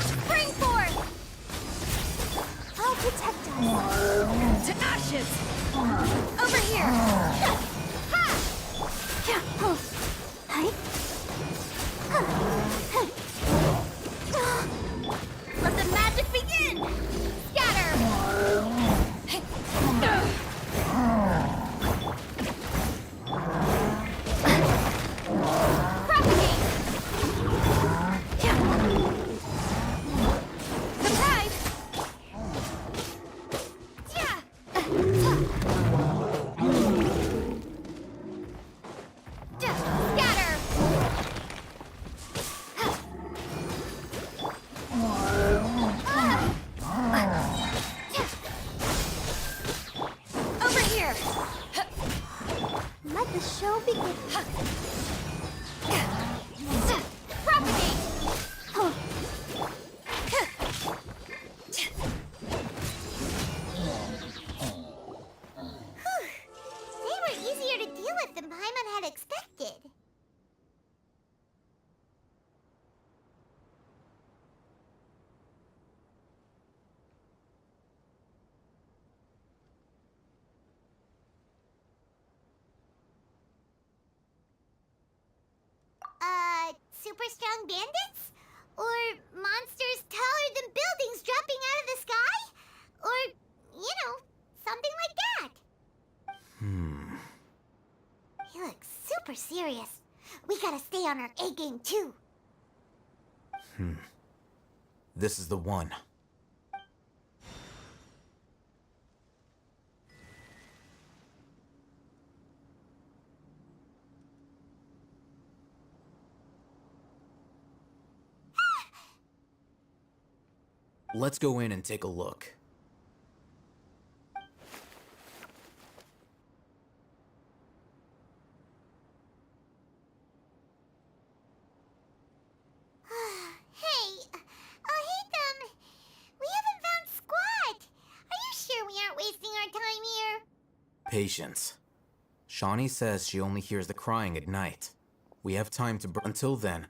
Spring forth! I'll protect us. To ashes! Over here! Ha! Let the magic begin! Scatter! Propagate! Surprise! Scatter! Over here! Let the show begin. Propagate! They were easier to deal with than Paimon had expected. Super strong bandits? Or monsters taller than buildings dropping out of the sky? Or, something like that. He looks super serious. We gotta stay on our A game too. This is the one. Let's go in and take a look. Hey, I'll hate them. We haven't found squat. Are you sure we aren't wasting our time here? Patience. Shawnee says she only hears the crying at night. We have time to until then.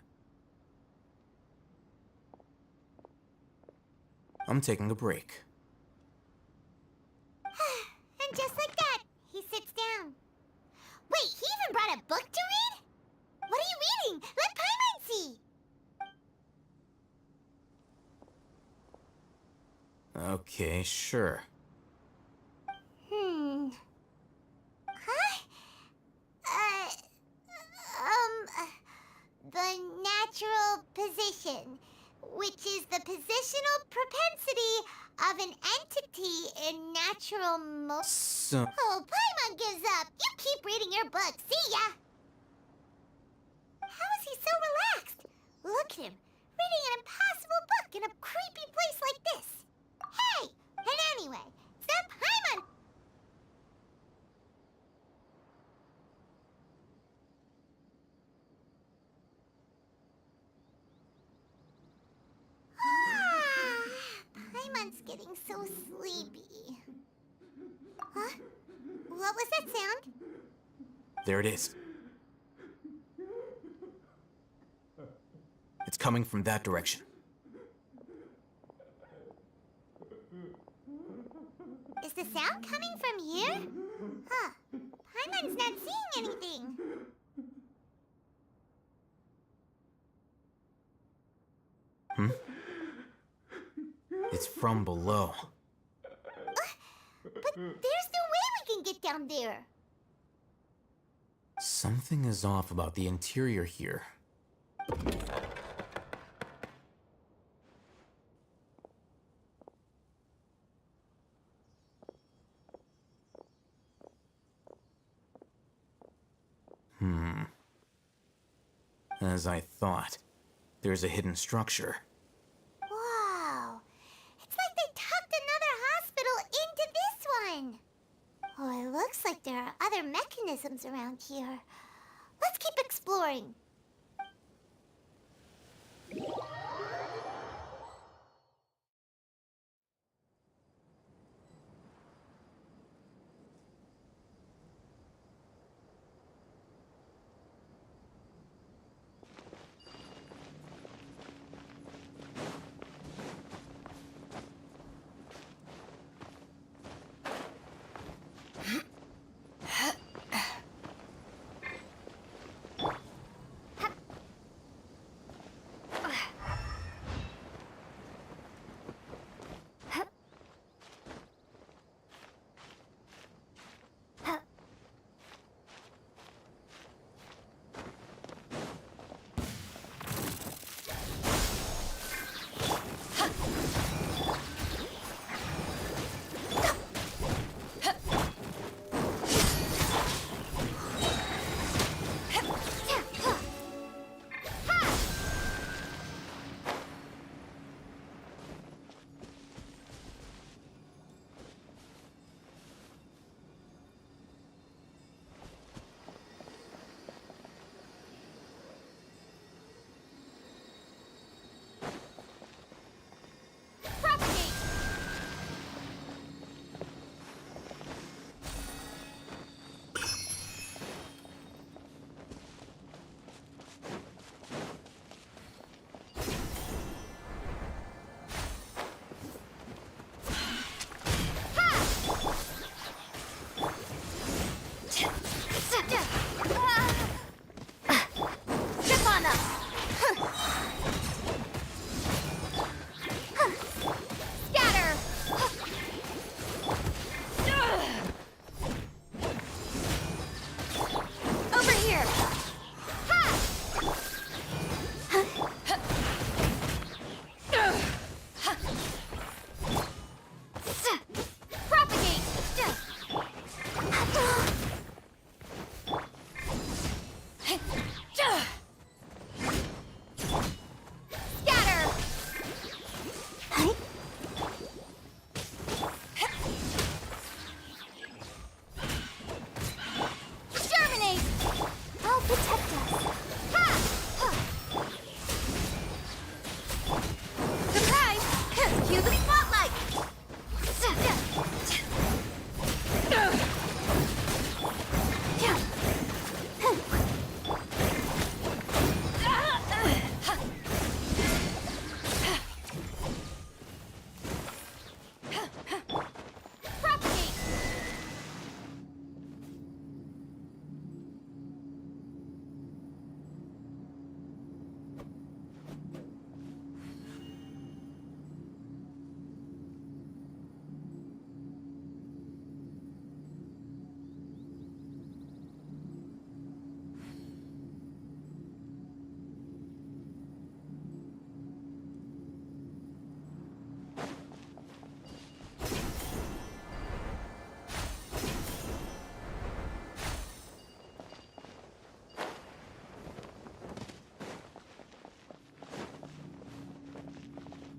I'm taking a break. And just like that, he sits down. Wait, he even brought a book to read? What are you reading? Let Paimon see! Okay, sure. Huh? The natural position, which is the positional propensity of an entity in natural So, Oh, Paimon gives up. You keep reading your book. See ya! How is he so relaxed? Look at him, reading an impossible book in a creepy place like this. Hey! And anyway, is that Paimon? Paimon's getting so sleepy. Huh? What was that sound? there it is. It's coming from that direction. Is the sound coming from here? Huh. Paimon's not seeing anything. It's from below. But there's no way we can get down there. Something is off about the interior here. As I thought, there's a hidden structure. Wow. It's like they tucked another hospital into this one. Oh, it looks like there are other mechanisms around here. Let's keep exploring.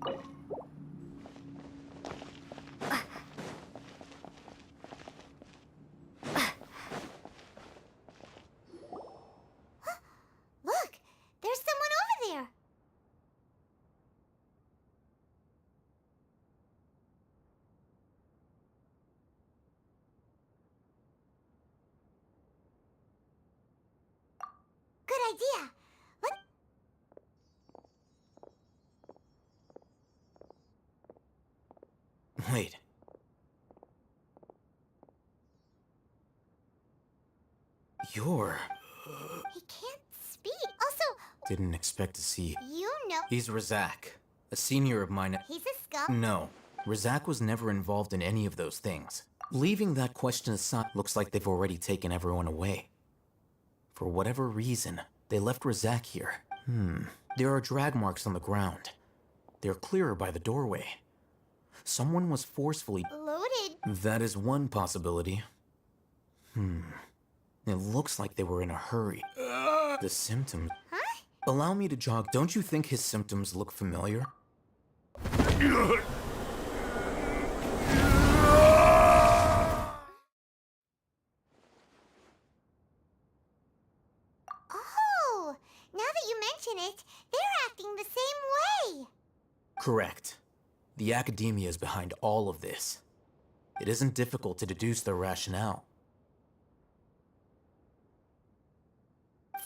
Look! There's someone over there! Good idea! Wait. You're... He can't speak. Also, Didn't expect to see... you know He's Razak, a senior of mine. he's a scum. No, Razak was never involved in any of those things. Leaving that question aside, looks like they've already taken everyone away. For whatever reason, they left Razak here. There are drag marks on the ground. They're clearer by the doorway. Someone was forcefully... Loaded. That is one possibility. It looks like they were in a hurry. The symptoms... Huh? Allow me to jog. Don't you think his symptoms look familiar? Oh! Now that you mention it, they're acting the same way! Correct. The academia is behind all of this. It isn't difficult to deduce their rationale.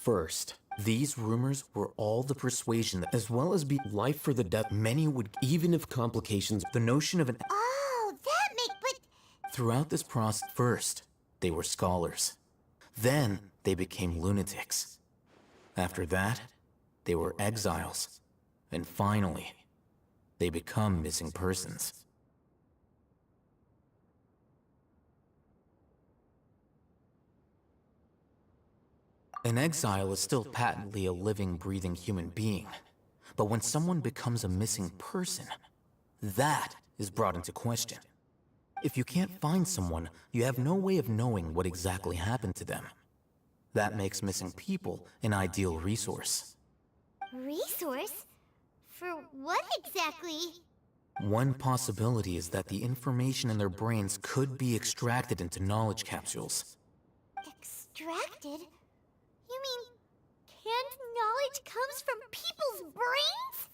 First, these rumors were all the persuasion that, as well as be life for the death, many would, even if complications, the notion of an... Oh, but... Throughout this process, first, they were scholars. Then, they became lunatics. After that, they were exiles. And finally, they become missing persons. An exile is still patently a living, breathing human being. But when someone becomes a missing person, that is brought into question. If you can't find someone, you have no way of knowing what exactly happened to them. That makes missing people an ideal resource. Resource? For what exactly? One possibility is that the information in their brains could be extracted into knowledge capsules. Extracted? You mean, canned knowledge comes from people's brains?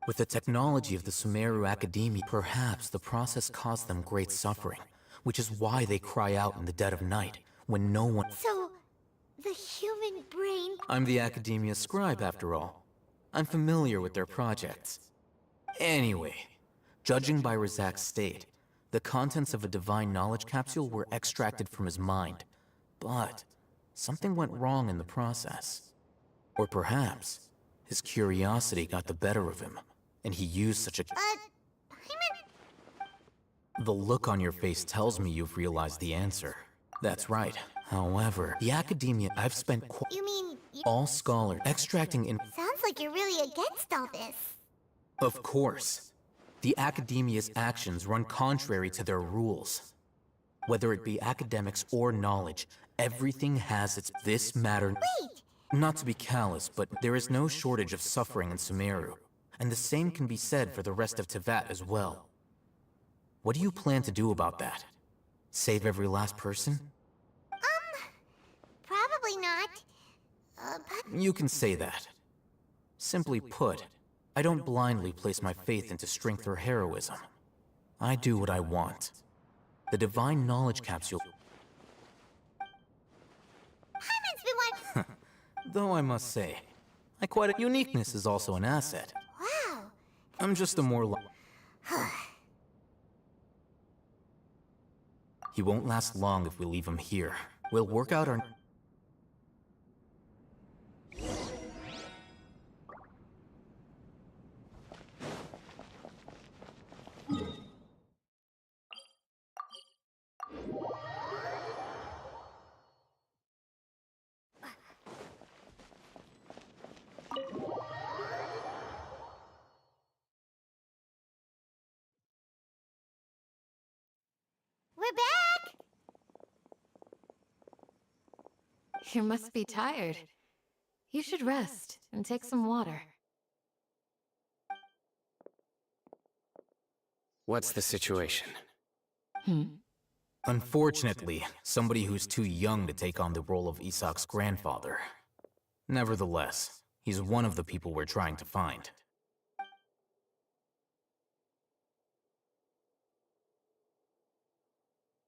With the technology of the Sumeru Academy, perhaps the process caused them great suffering, which is why they cry out in the dead of night, when no one... So, the human brain... I'm the Academia scribe, after all. I'm familiar with their projects. Anyway, judging by Razak's state, the contents of a divine knowledge capsule were extracted from his mind. But something went wrong in the process. Or perhaps his curiosity got the better of him, and he used such a... The look on your face tells me you've realized the answer. That's right. However, the Academia, I've spent You mean... all scholars extracting in... Sounds like you're really against all this. Of course. The Academia's actions run contrary to their rules. Whether it be academics or knowledge, everything has its... This matter... Wait! Not to be callous, but there is no shortage of suffering in Sumeru. And the same can be said for the rest of Teyvat as well. What do you plan to do about that? Save every last person? Probably not. But... You can say that. Simply put, I don't blindly place my faith into strength or heroism. I do what I want. The divine knowledge capsule... Paimon's been one... Though I must say, uniqueness is also an asset. Wow. I'm just a more... He won't last long if we leave him here. We'll work out our... We're back! You must be tired. You should rest and take some water. What's the situation? Unfortunately, somebody who's too young to take on the role of Isak's grandfather. Nevertheless, he's one of the people we're trying to find.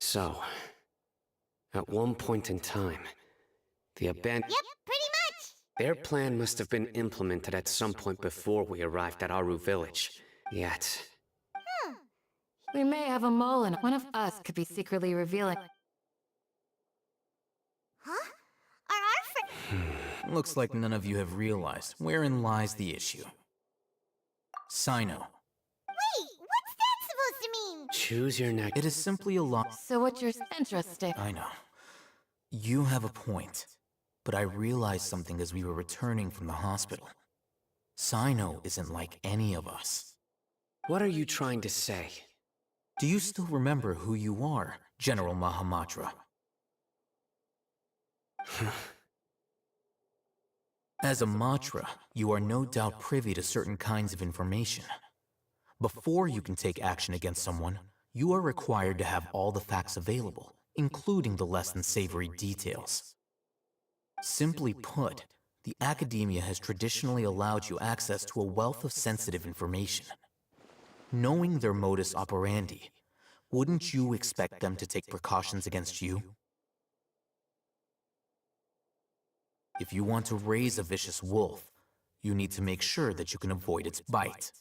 So, at one point in time, the abandoned... Yep, pretty much. Their plan must have been implemented at some point before we arrived at Aru village. Yet... We may have a mole and one of us could be secretly revealing. Huh? Are our friends... Looks like none of you have realized wherein lies the issue. Sino. Wait, what's that supposed to mean? Choose your next... It is simply a lot. So what's your interesting? I know. You have a point. But I realized something as we were returning from the hospital. Sino isn't like any of us. What are you trying to say? Do you still remember who you are, General Mahamatra? As a Matra, you are no doubt privy to certain kinds of information. Before you can take action against someone, you are required to have all the facts available, including the less than savory details. Simply put, the academia has traditionally allowed you access to a wealth of sensitive information. Knowing their modus operandi, wouldn't you expect them to take precautions against you? If you want to raise a vicious wolf, you need to make sure that you can avoid its bite.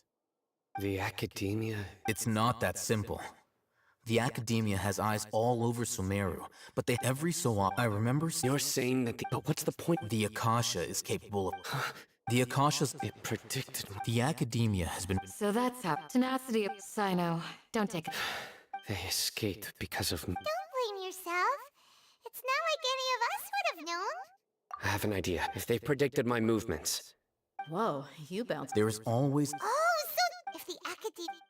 The academia? It's not that simple. The academia has eyes all over Sumeru, but they every so often... I remember... You're saying that the... But what's the point? The Akasha is capable of... The Akasha's... It predicted... The academia has been... So that's how tenacity of Sino. Don't take it. They escaped because of... Don't blame yourself. It's not like any of us would have known. I have an idea. If they predicted my movements... Whoa, you bounced. There is always... Oh, so if the academia...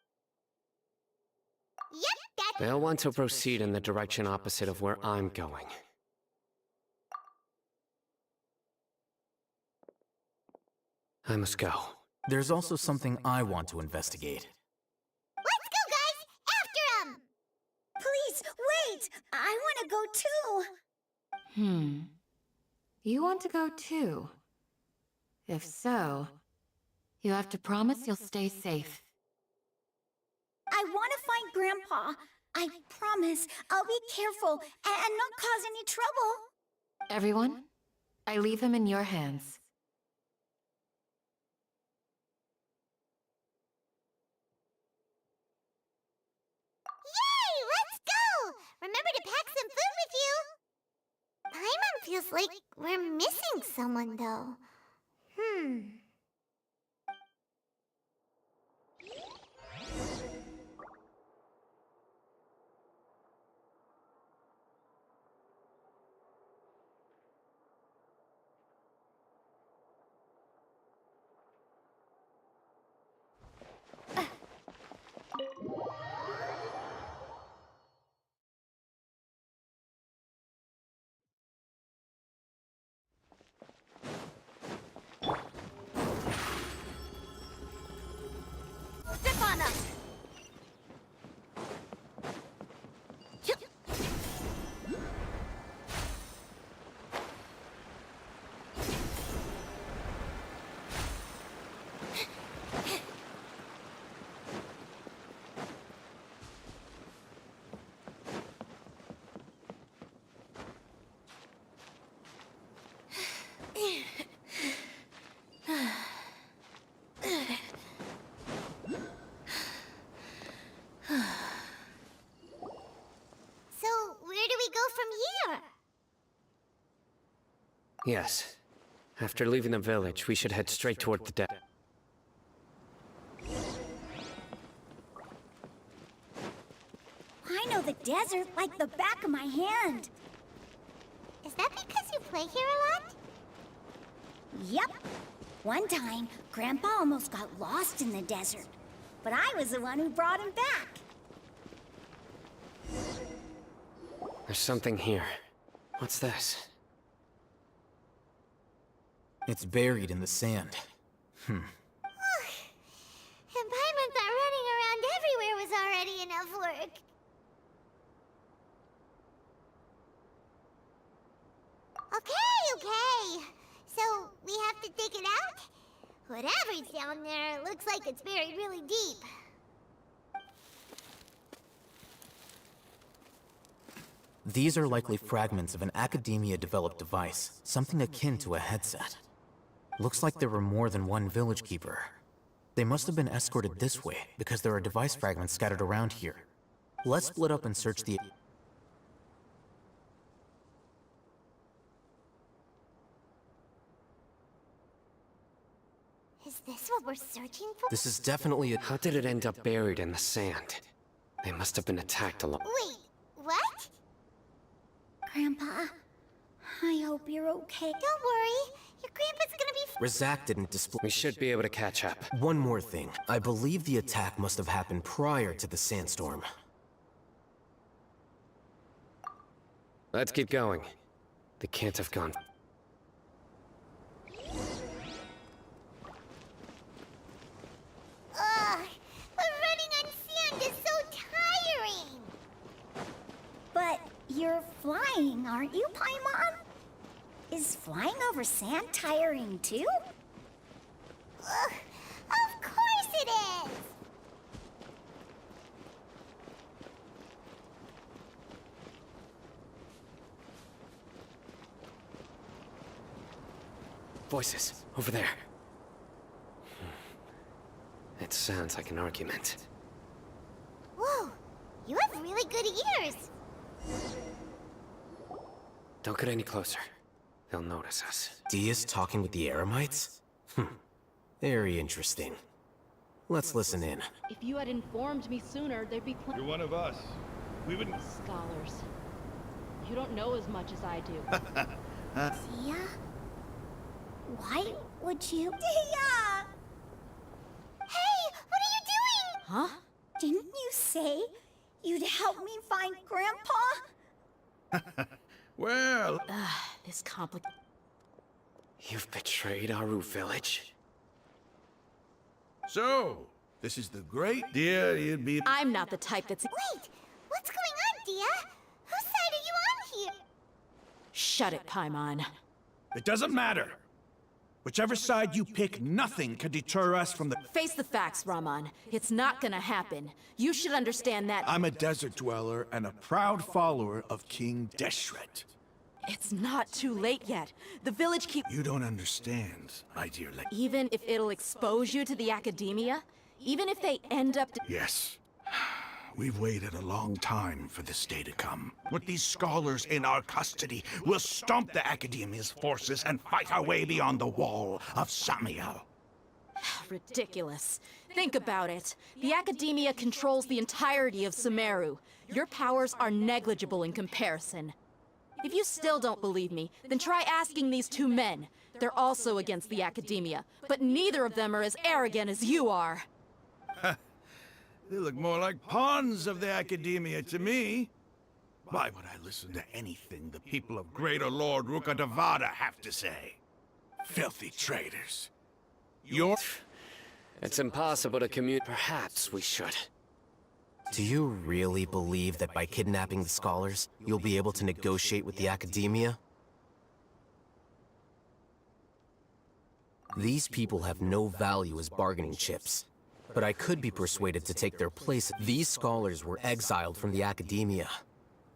Yep, that's... They'll want to proceed in the direction opposite of where I'm going. I must go. There's also something I want to investigate. Let's go, guys! After him! Please, wait! I want to go too! You want to go too? If so, you have to promise you'll stay safe. I want to find Grandpa. I promise I'll be careful and not cause any trouble. Everyone, I leave him in your hands. Yay! Let's go! Remember to pack some food with you! Paimon feels like we're missing someone, though. Step on up! So, where do we go from here? Yes. After leaving the village, we should head straight toward the deck. I know the desert like the back of my hand. Is that because you play here a lot? Yep. One time, Grandpa almost got lost in the desert. But I was the one who brought him back. There's something here. What's this? It's buried in the sand. And Paimon thought running around everywhere was already work. Okay. So, we have to dig it out? Whatever's down there looks like it's buried really deep. These are likely fragments of an Academia-developed device, something akin to a headset. Looks like there were more than one village keeper. They must have been escorted this way, because there are device fragments scattered around here. Let's split up and search the... Is this what we're searching for? This is definitely a... How did it end up buried in the sand? They must have been attacked along. Wait, what? Grandpa, I hope you're okay. Don't worry. Your grandpa's gonna be... Razak didn't display... We should be able to catch up. One more thing. I believe the attack must have happened prior to the sandstorm. Let's keep going. They can't have gone. Ugh, but running on sand is so tiring. But you're flying, aren't you, Paimon? Is flying over sand tiring too? Ugh, of course it is. Voices, over there. It sounds like an argument. Whoa, you have really good ears. Don't get any closer. They'll notice us. Dia's talking with the Eremites? Very interesting. Let's listen in. If you had informed me sooner, there'd be You're one of us. We wouldn't... Scholars. You don't know as much as I do. Dia? Why would you? Dia! Hey, what are you doing? Huh? Didn't you say you'd help me find Grandpa? Well... This complicated... You've betrayed Aru village? So, this is the great dear you'd be... I'm not the type that's... Wait, what's going on, Dia? Whose side are you on here? Shut it, Paimon. It doesn't matter. Whichever side you pick, nothing can deter us from the... Face the facts, Raman. It's not gonna happen. You should understand that... I'm a desert dweller and a proud follower of King Deshret. It's not too late yet. The village keep... You don't understand, my dear lady. Even if it'll expose you to the Academia? Even if they end up... Yes. We've waited a long time for this day to come. With these scholars in our custody, we'll stomp the Academia's forces and fight our way beyond the wall of Samiel. Ridiculous. Think about it. The Academia controls the entirety of Sumeru. Your powers are negligible in comparison. If you still don't believe me, then try asking these two men. They're also against the Academia, but neither of them are as arrogant as you are. They look more like pawns of the Academia to me. Why would I listen to anything the people of Greater Lord Rukkhadevada have to say? Filthy traitors. You're... It's impossible to commute. Perhaps we should. Do you really believe that by kidnapping the scholars, you'll be able to negotiate with the Academia? These people have no value as bargaining chips. But I could be persuaded to take their place. These scholars were exiled from the Academia.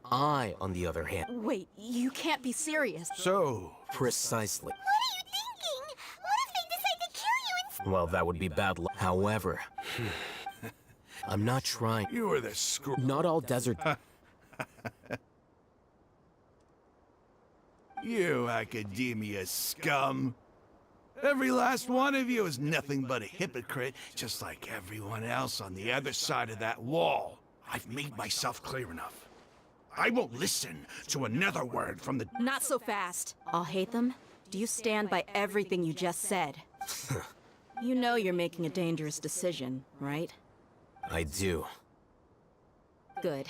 I, on the other hand... Wait, you can't be serious. So... Precisely. What are you thinking? What if they decide to kill you and... Well, that would be bad luck. However... I'm not trying... You were the screw... Not all desert... You Academia scum. Every last one of you is nothing but a hypocrite, just like everyone else on the other side of that wall. I've made myself clear enough. I won't listen to another word from the... Not so fast. I'll hate them. Do you stand by everything you just said? You know you're making a dangerous decision, right? I do. Good.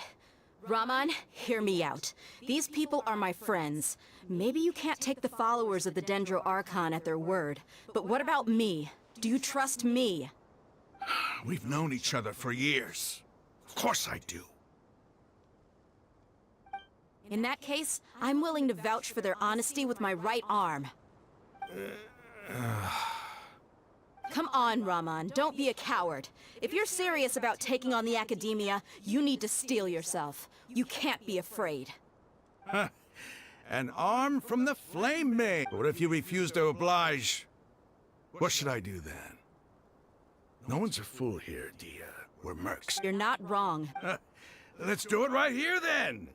Raman, hear me out. These people are my friends. Maybe you can't take the followers of the Dendro Archon at their word, but what about me? Do you trust me? We've known each other for years. Of course I do. In that case, I'm willing to vouch for their honesty with my right arm. Come on, Raman, don't be a coward. If you're serious about taking on the Academia, you need to steel yourself. You can't be afraid. An arm from the Flame Maid. What if you refuse to oblige? What should I do then? No one's a fool here, Dia. We're mercs. You're not wrong. Let's do it right here then.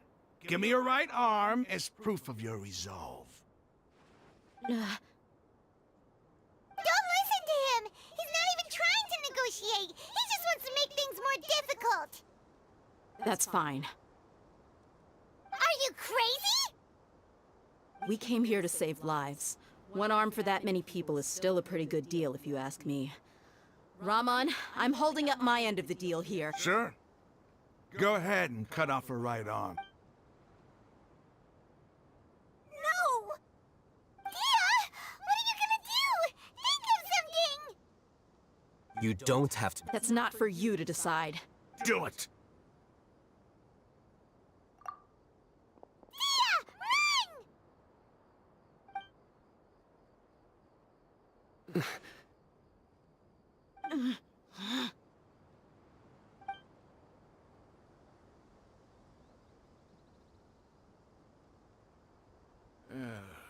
Give me your right arm as proof of your resolve. Don't listen to him! He's not even trying to negotiate! He just wants to make things more difficult! That's fine. Are you crazy? We came here to save lives. One arm for that many people is still a pretty good deal, if you ask me. Raman, I'm holding up my end of the deal here. Sure. Go ahead and cut off her right arm. No! Dia! What are you gonna do? Think of something! You don't have to. That's not for you to decide. Do it! Dia! Run!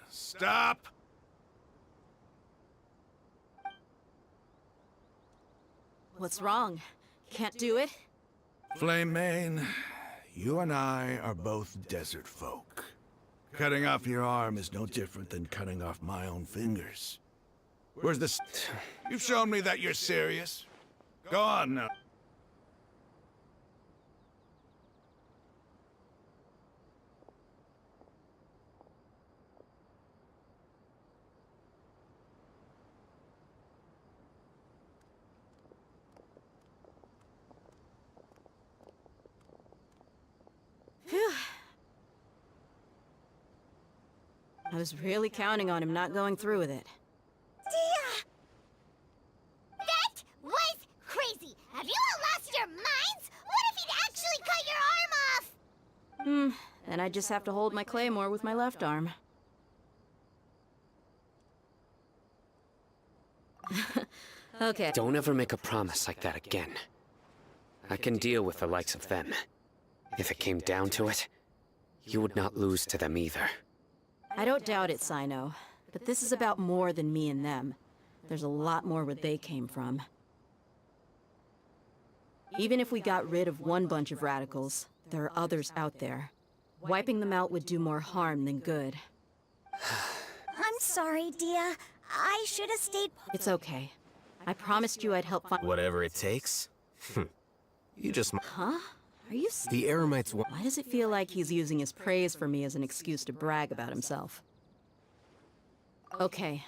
Stop! What's wrong? Can't do it? Flame Main, you and I are both desert folk. Cutting off your arm is no different than cutting off my own fingers. Where's this? You've shown me that you're serious. Go on now. Phew. I was really counting on him not going through with it. Dia! That was crazy! Have you all lost your minds? What if he'd actually cut your arm off? Then I just have to hold my claymore with my left arm. Okay. Don't ever make a promise like that again. I can deal with the likes of them. If it came down to it, you would not lose to them either. I don't doubt it, Sino. But this is about more than me and them. There's a lot more where they came from. Even if we got rid of one bunch of radicals, there are others out there. Wiping them out would do more harm than good. I'm sorry, Dia. I should have stayed. It's okay. I promised you I'd help find— Whatever it takes? You just... Huh? Are you— The Eremites want... Why does it feel like he's using his praise for me as an excuse to brag about himself? Okay.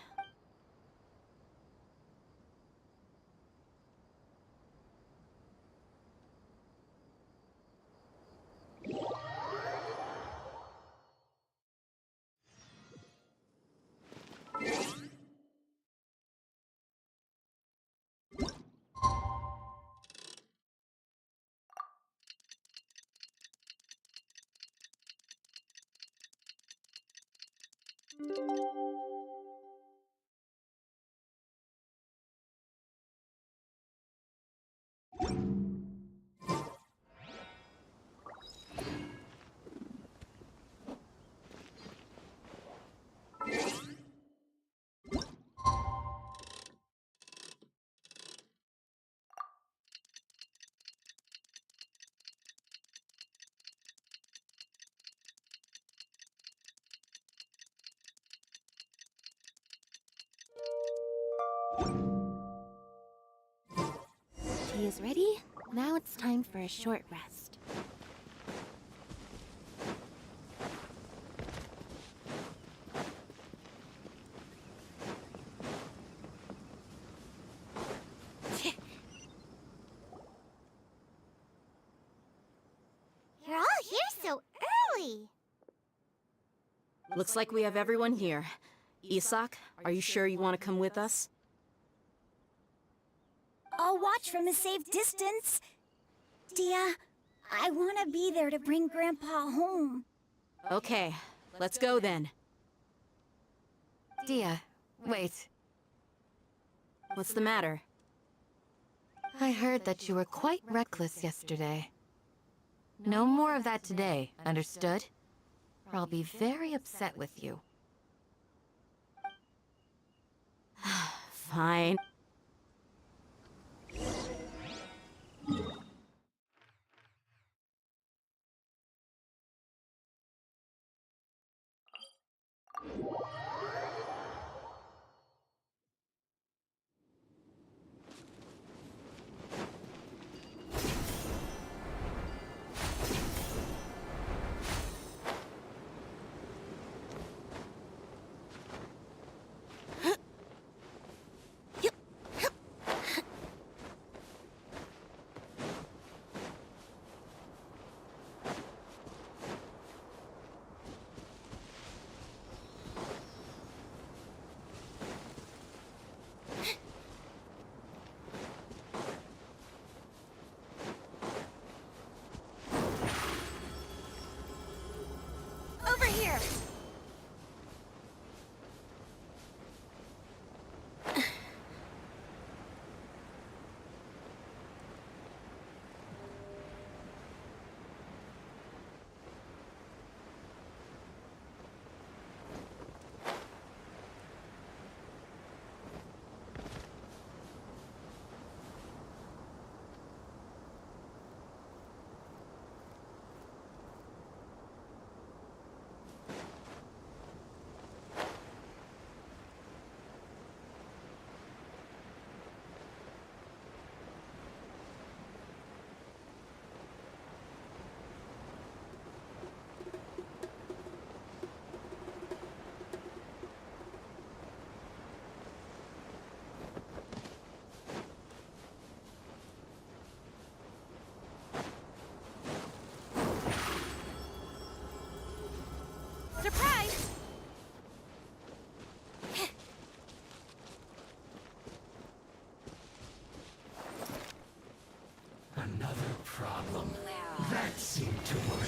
Tea is ready. Now it's time for a short rest. You're all here so early. Looks like we have everyone here. Isak, are you sure you want to come with us? I'll watch from a safe distance. Dia, I want to be there to bring Grandpa home. Okay, let's go then. Dia, wait. What's the matter? I heard that you were quite reckless yesterday. No more of that today, understood? Or I'll be very upset with you. Fine. Over here! Surprise! Another problem. That seemed to work.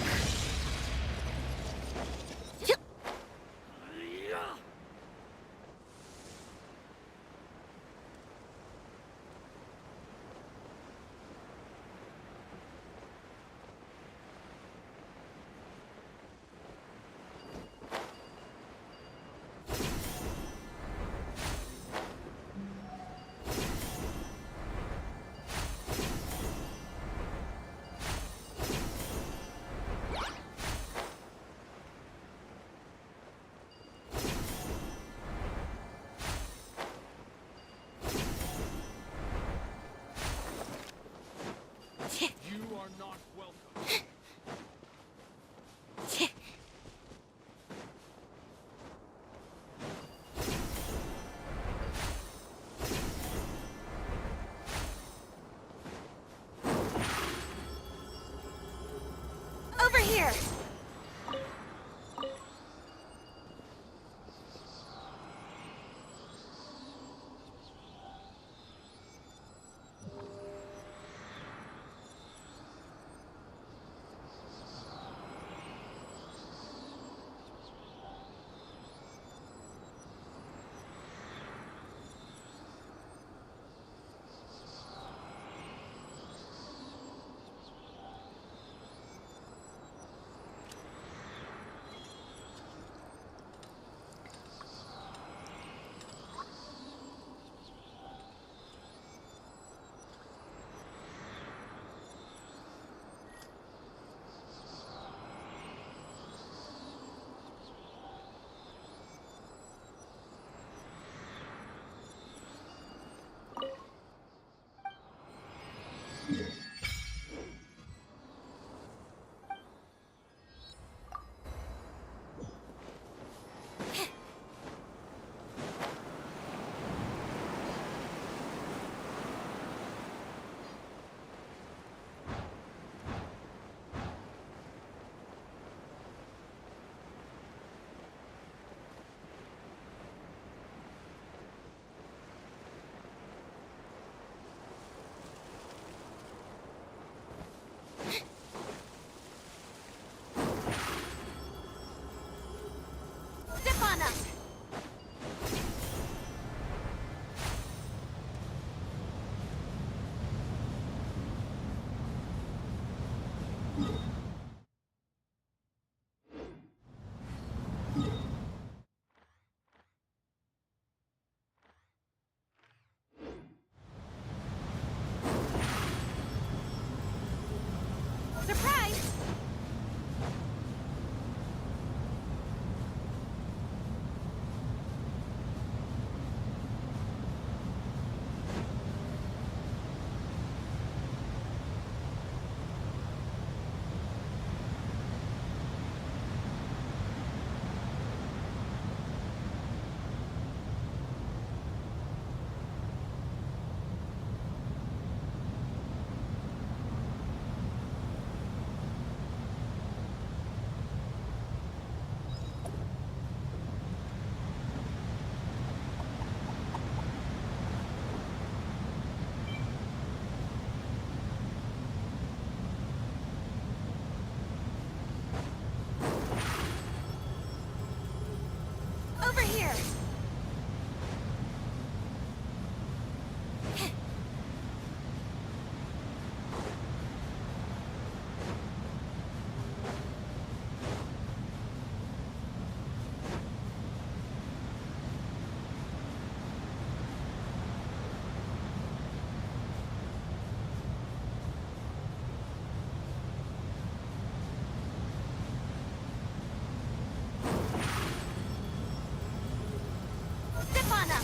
You are not welcome. Over here! Surprise! Over here! Step on up!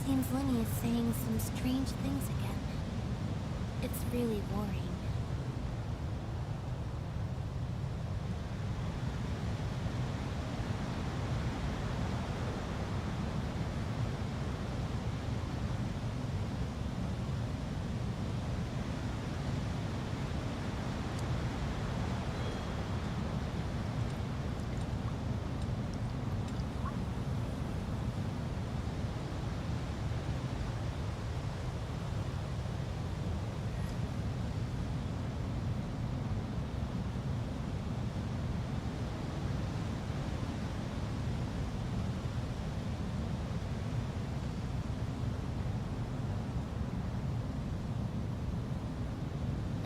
Seems Lenny is saying some strange things again. It's really worrying.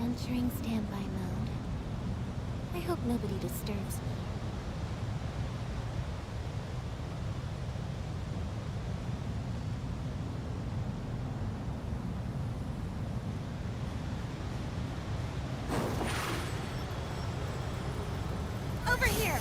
Entering standby mode. I hope nobody disturbs me. Over here!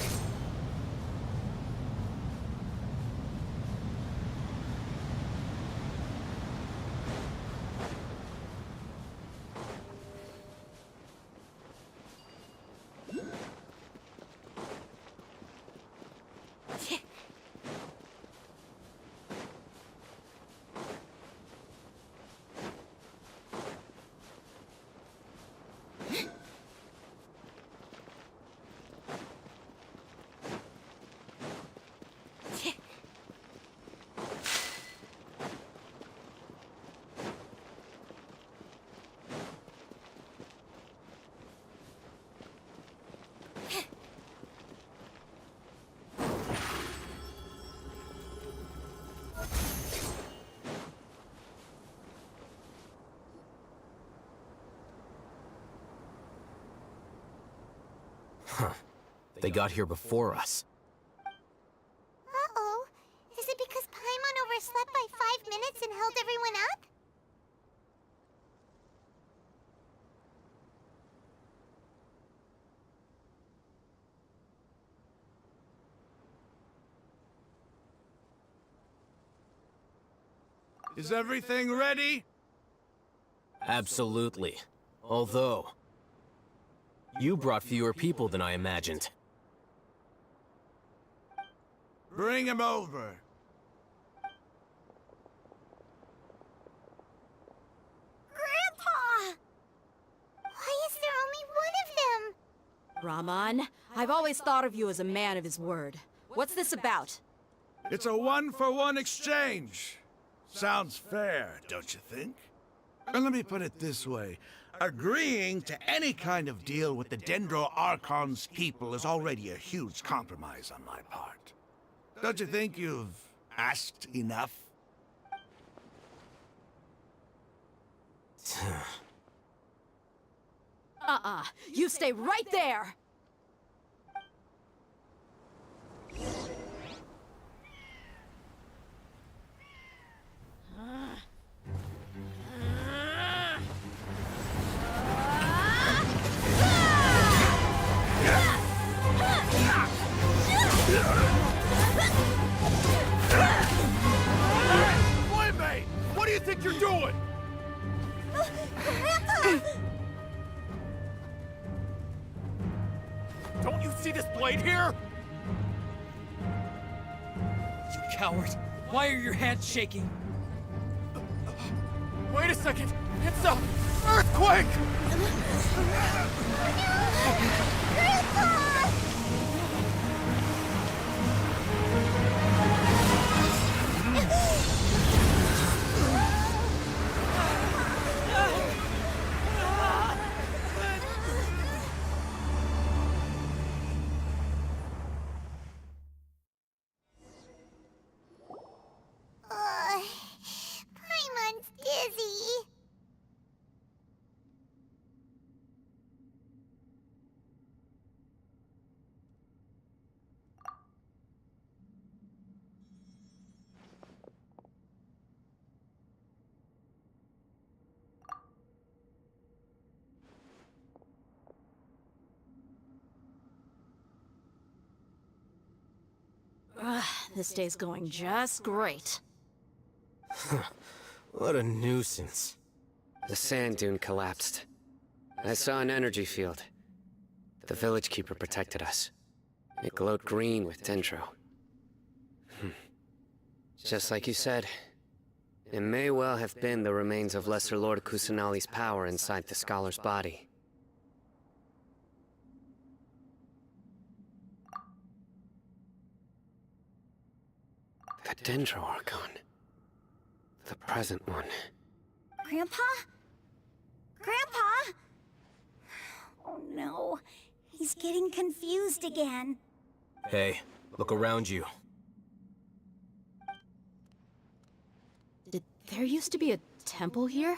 Huh. They got here before us. Uh-oh. Is it because Paimon overslept by 5 minutes and held everyone up? Is everything ready? Absolutely. Although, you brought fewer people than I imagined. Bring him over. Grandpa! Why is there only one of them? Rahman, I've always thought of you as a man of his word. What's this about? It's a one-for-one exchange. Sounds fair, don't you think? And let me put it this way. Agreeing to any kind of deal with the Dendro Archon's people is already a huge compromise on my part. Don't you think you've asked enough? You stay right there! Playmate! What do you think you're doing? Don't you see this blade here? You coward! Why are your hands shaking? Wait a second! It's a earthquake! Paimon's dizzy. This day's going just great. What a nuisance. The sand dune collapsed. I saw an energy field. The village keeper protected us. It glowed green with dendro. Just like you said, it may well have been the remains of Lesser Lord Kusanali's power inside the scholar's body. The Dendro Archon. The present one. Grandpa? Grandpa? Oh no, he's getting confused again. Hey, look around you. Did there used to be a temple here?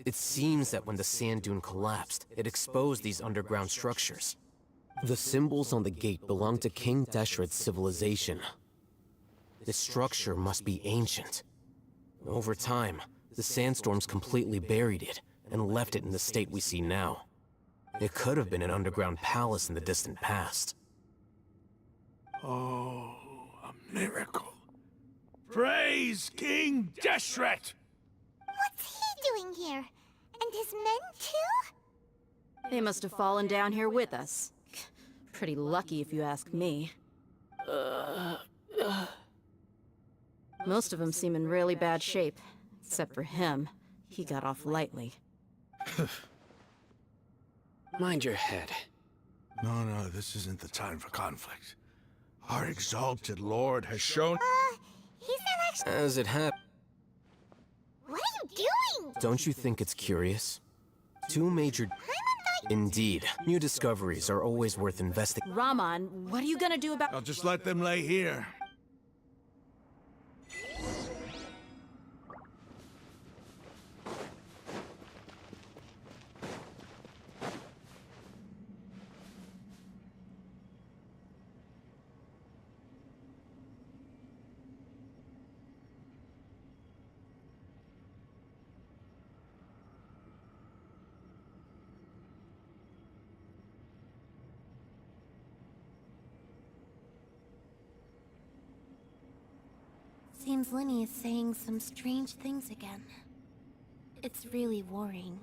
It seems that when the sand dune collapsed, it exposed these underground structures. The symbols on the gate belong to King Deshret's civilization. This structure must be ancient. Over time, the sandstorms completely buried it and left it in the state we see now. It could have been an underground palace in the distant past. Oh, a miracle. Praise King Deshret! What's he doing here? And his men too? They must have fallen down here with us. Pretty lucky if you ask me. Most of them seem in really bad shape. Except for him. He got off lightly. Mind your head. No, this isn't the time for conflict. Our exalted lord has shown... He's not actually... As it happened... What are you doing? Don't you think it's curious? Two major... Indeed. New discoveries are always worth investigating. Raman, what are you gonna do about... I'll just let them lay here. Seems Lenny is saying some strange things again. It's really worrying.